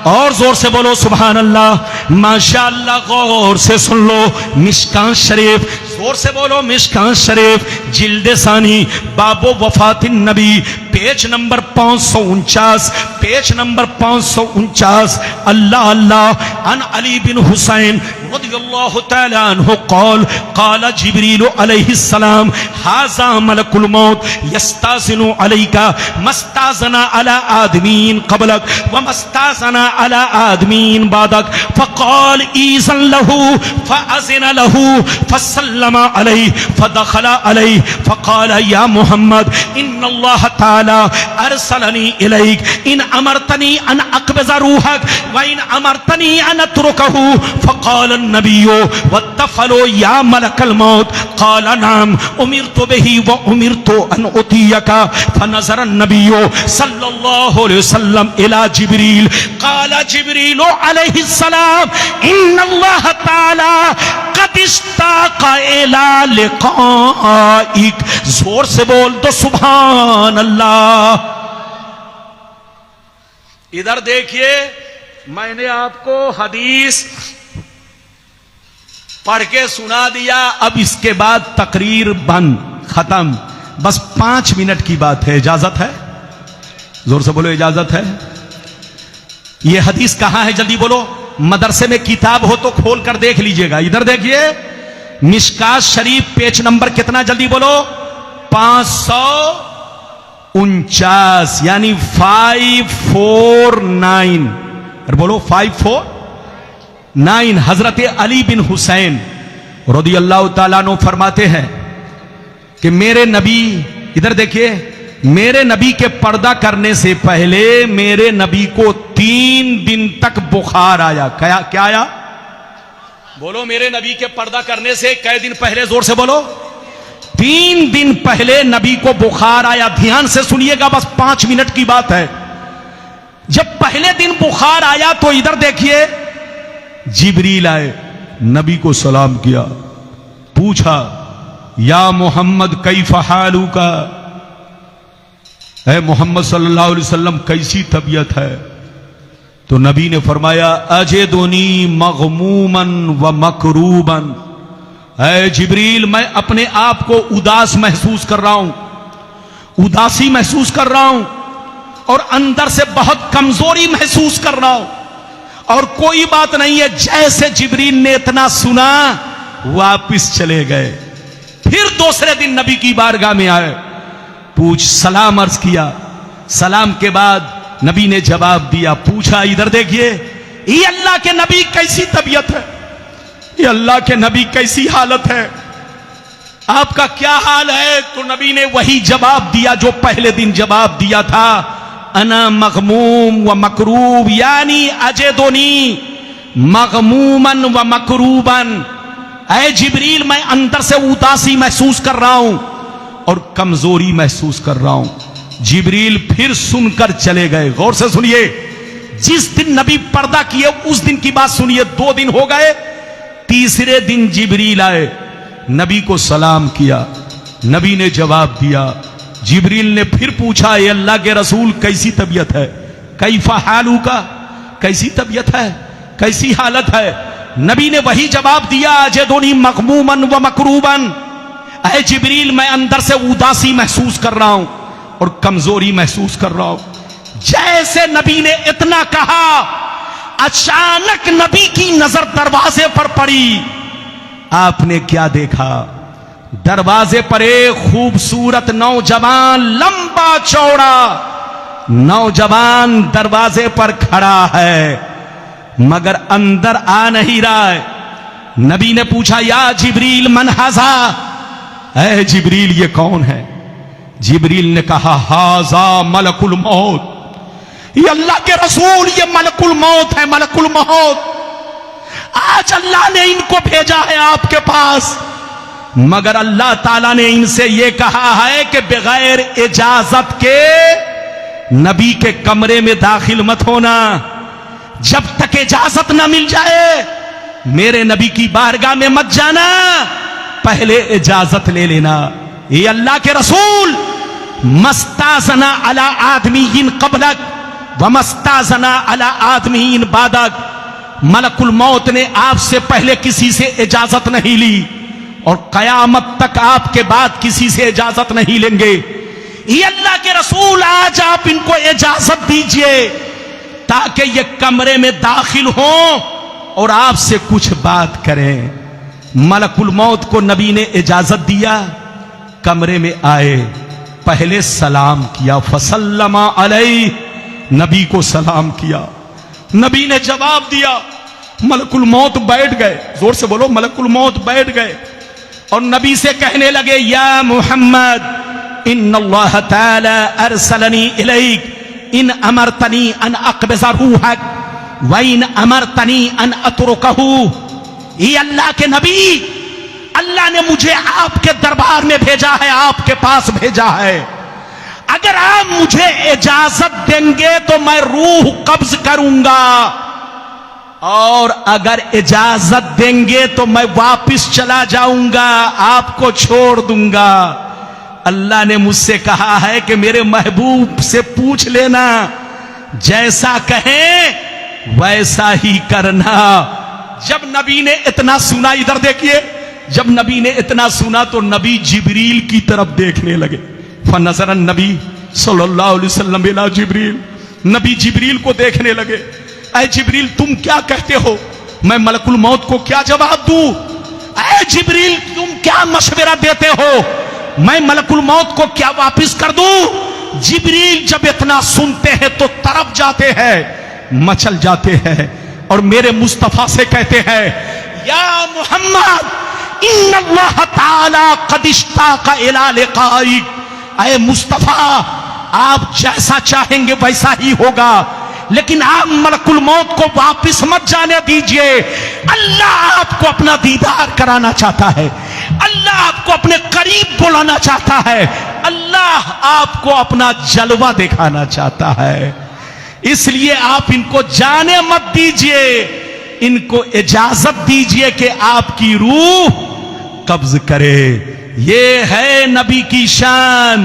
और जोर से बोलो सुभान अल्लाह। माशाअल्लाह, गौर से सुन लो, मिशकान शरीफ, जोर से बोलो मिशकान शरीफ, जिल्दे सानी, बाबो वफातिन नबी, पेज नंबर 549, पेज नंबर 549। अल्लाह अल्लाह अन अली बिन हुसैन रदियल्लाहु तआला अन्हु क़ाल क़ाल जिब्रील अलैहिस्सलाम हाज़ा मलकुल मौत यस्ताज़िनु अलैका मस्ताज़ना अला आदमीन क़बलक व मस्ताज़ना अला आदमीन बादक फ़क़ाल ईज़न लहू फ़अज़िन लहू फ़सल्लम अलैहि फ़दख़ल अलैहि फ़क़ाल या मुहम्मद इन्नल्लाह तआला अरसलनी इलैक इन अमरतनी अन अक़बिज़ रूहक व इन अमरतनी अन अत्रुकहू फ़क़ाल नबियो वत्तफ़लो या मलकल मौत क़ाल नाम उमिरतु बिही व उमिरतु अन उतियका फ़नज़र नबियो सल्लल्लाहु अलैहि वसल्लम इला जिब्रील क़ाल जिब्रील अलैहिस्सलाम इन्नल्लाह तआला क़द इश्ताक़ा इला लिक़ाइक। जोर से बोल दो सुभान अल्लाह। इधर देखिए, मैंने आपको हदीस पढ़ के सुना दिया, अब इसके बाद तकरीर बंद, खत्म। बस 5 मिनट की बात है, इजाजत है? जोर से बोलो, इजाजत है? यह हदीस कहां है जल्दी बोलो। मदरसे में किताब हो तो खोल कर देख लीजिएगा। इधर देखिए, मिशकात शरीफ पेज नंबर कितना, जल्दी बोलो, 500 49 यानी 549, अरे बोलो 549। हजरत अली बिन हुसैन रदियल्लाहु ताला अन्हु फरमाते हैं कि मेरे नबी, इधर देखिए, मेरे नबी के पर्दा करने से पहले मेरे नबी को 3 दिन तक बुखार आया। क्या आया? बोलो, मेरे नबी के पर्दा करने से कै दिन पहले? जोर से बोलो। 3 दिन पहले नबी को बुखार आया। ध्यान से सुनिएगा, बस 5 मिनट की बात है। जब पहले दिन बुखार आया तो इधर देखिए, जिब्रील आए, नबी को सलाम किया, पूछा या मोहम्मद कैफ हालुका, ऐ मोहम्मद सल्लल्लाहु अलैहि वसल्लम कैसी तबीयत है? तो नबी ने फरमाया अजेदुनी मगमूमन व मकरूबन, ऐ जिब्रील मैं अपने आप को उदास महसूस कर रहा हूं, उदासी महसूस कर रहा हूं और अंदर से बहुत कमजोरी महसूस कर रहा हूं। और कोई बात नहीं है। जैसे जिब्रील ने इतना सुना वापिस चले गए। फिर दूसरे दिन नबी की बारगाह में आए, सलाम अर्ज किया। सलाम के बाद नबी ने जवाब दिया, पूछा इधर देखिए, ये अल्लाह के नबी कैसी तबीयत है, ये अल्लाह के नबी कैसी हालत है, आपका क्या हाल है? तो नबी ने वही जवाब दिया जो पहले दिन जवाब दिया था, अना मगमूम व मकरूब, यानी अजेदोनी मगमूमन व मकरूबन, ऐ जिब्रील मैं अंदर से उदासी महसूस कर रहा हूं और कमजोरी महसूस कर रहा हूं। जिब्रील फिर सुनकर चले गए। गौर से सुनिए, जिस दिन नबी पर्दा किए उस दिन की बात सुनिए। 2 दिन हो गए, तीसरे दिन जिब्रील आए, नबी को सलाम किया, नबी ने जवाब दिया। जिब्रील ने फिर पूछा, ये अल्लाह के रसूल कैसी तबीयत है, कैफा हालू का, कैसी तबीयत है, कैसी हालत है? नबी ने वही जवाब दिया, अजेदुनी मगमूमन व मकरूबन, ऐ जिब्रील मैं अंदर से उदासी महसूस कर रहा हूं और कमजोरी महसूस कर रहा हूं। जैसे नबी ने इतना कहा, अचानक नबी की नजर दरवाजे पर पड़ी। आपने क्या देखा? दरवाजे पर एक खूबसूरत नौजवान, लंबा चौड़ा नौजवान दरवाजे पर खड़ा है, मगर अंदर आ नहीं रहा है। नबी ने पूछा, या जिब्रील मन हाजा, ऐ जिब्रील ये कौन है? जिब्रील ने कहा, हाजा मलकुल मौत, ये अल्लाह के रसूल, ये मलकुल मौत है, मलकुल मौत। आज अल्लाह ने इनको भेजा है आपके पास, मगर अल्लाह ताला ने इनसे यह कहा है कि बगैर इजाजत के नबी के कमरे में दाखिल मत होना। जब तक इजाजत ना मिल जाए मेरे नबी की बारगाह में मत जाना, पहले इजाजत ले लेना। ये अल्लाह के रसूल, मस्ताजना अला आदमीन कबलक व मस्ताजना अला आदमीन बादक, मलकुल मौत ने आपसे पहले किसी से इजाजत नहीं ली और कयामत तक आपके बाद किसी से इजाजत नहीं लेंगे। ये अल्लाह के रसूल, आज आप इनको इजाजत दीजिए ताकि ये कमरे में दाखिल हों और आपसे कुछ बात करें। मलकुल मौत को नबी ने इजाजत दिया, कमरे में आए, पहले सलाम किया, फसल्लमा अलैहि, नबी को सलाम किया, नबी ने जवाब दिया। मलकुल मौत बैठ गए, जोर से बोलो, मलकुल मौत बैठ गए और नबी से कहने लगे, या मोहम्मद इन्नल्लाह ताला अरसलनी इलैक इन अमरतनी अन अक़बिज़ रूहक व इन अमरतनी अन अतरुकहू। ये अल्लाह के नबी, अल्लाह ने मुझे आपके दरबार में भेजा है, आपके पास भेजा है। अगर आप मुझे इजाजत देंगे तो मैं रूह कब्ज करूंगा और अगर इजाजत देंगे तो मैं वापिस चला जाऊंगा, आपको छोड़ दूंगा। अल्लाह ने मुझसे कहा है कि मेरे महबूब से पूछ लेना, जैसा कहें वैसा ही करना। जब नबी ने इतना सुना, इधर देखिए, जब नबी ने इतना सुना तो नबी जिब्रील की तरफ देखने लगे। फनज़रन नबी सल्लल्लाहु अलैहि वसल्लम इला जिब्रील, नबी जिब्रील को देखने लगे। ऐ जिब्रील तुम क्या कहते हो, मैं मलकुल मौत को क्या जवाब दूं? ऐ जिब्रील तुम क्या मशवरा देते हो, मैं मलकुल मौत को क्या वापिस कर दूं? जिब्रील जब इतना सुनते हैं तो तरफ जाते हैं, मचल जाते हैं और मेरे मुस्तफा से कहते हैं, या मोहम्मद इन्नल्लाह ताला क़द इश्ताक़ा इला लिक़ाइक। ऐ मुस्तफा, आप जैसा चाहेंगे वैसा ही होगा, लेकिन आप मलकुल मौत को वापिस मत जाने दीजिए। अल्लाह आपको अपना दीदार कराना चाहता है, अल्लाह आपको अपने करीब बुलाना चाहता है, अल्लाह आपको अपना जलवा दिखाना चाहता है। इसलिए आप इनको जाने मत दीजिए, इनको इजाजत दीजिए कि आपकी रूह कब्ज करे। ये है नबी की शान।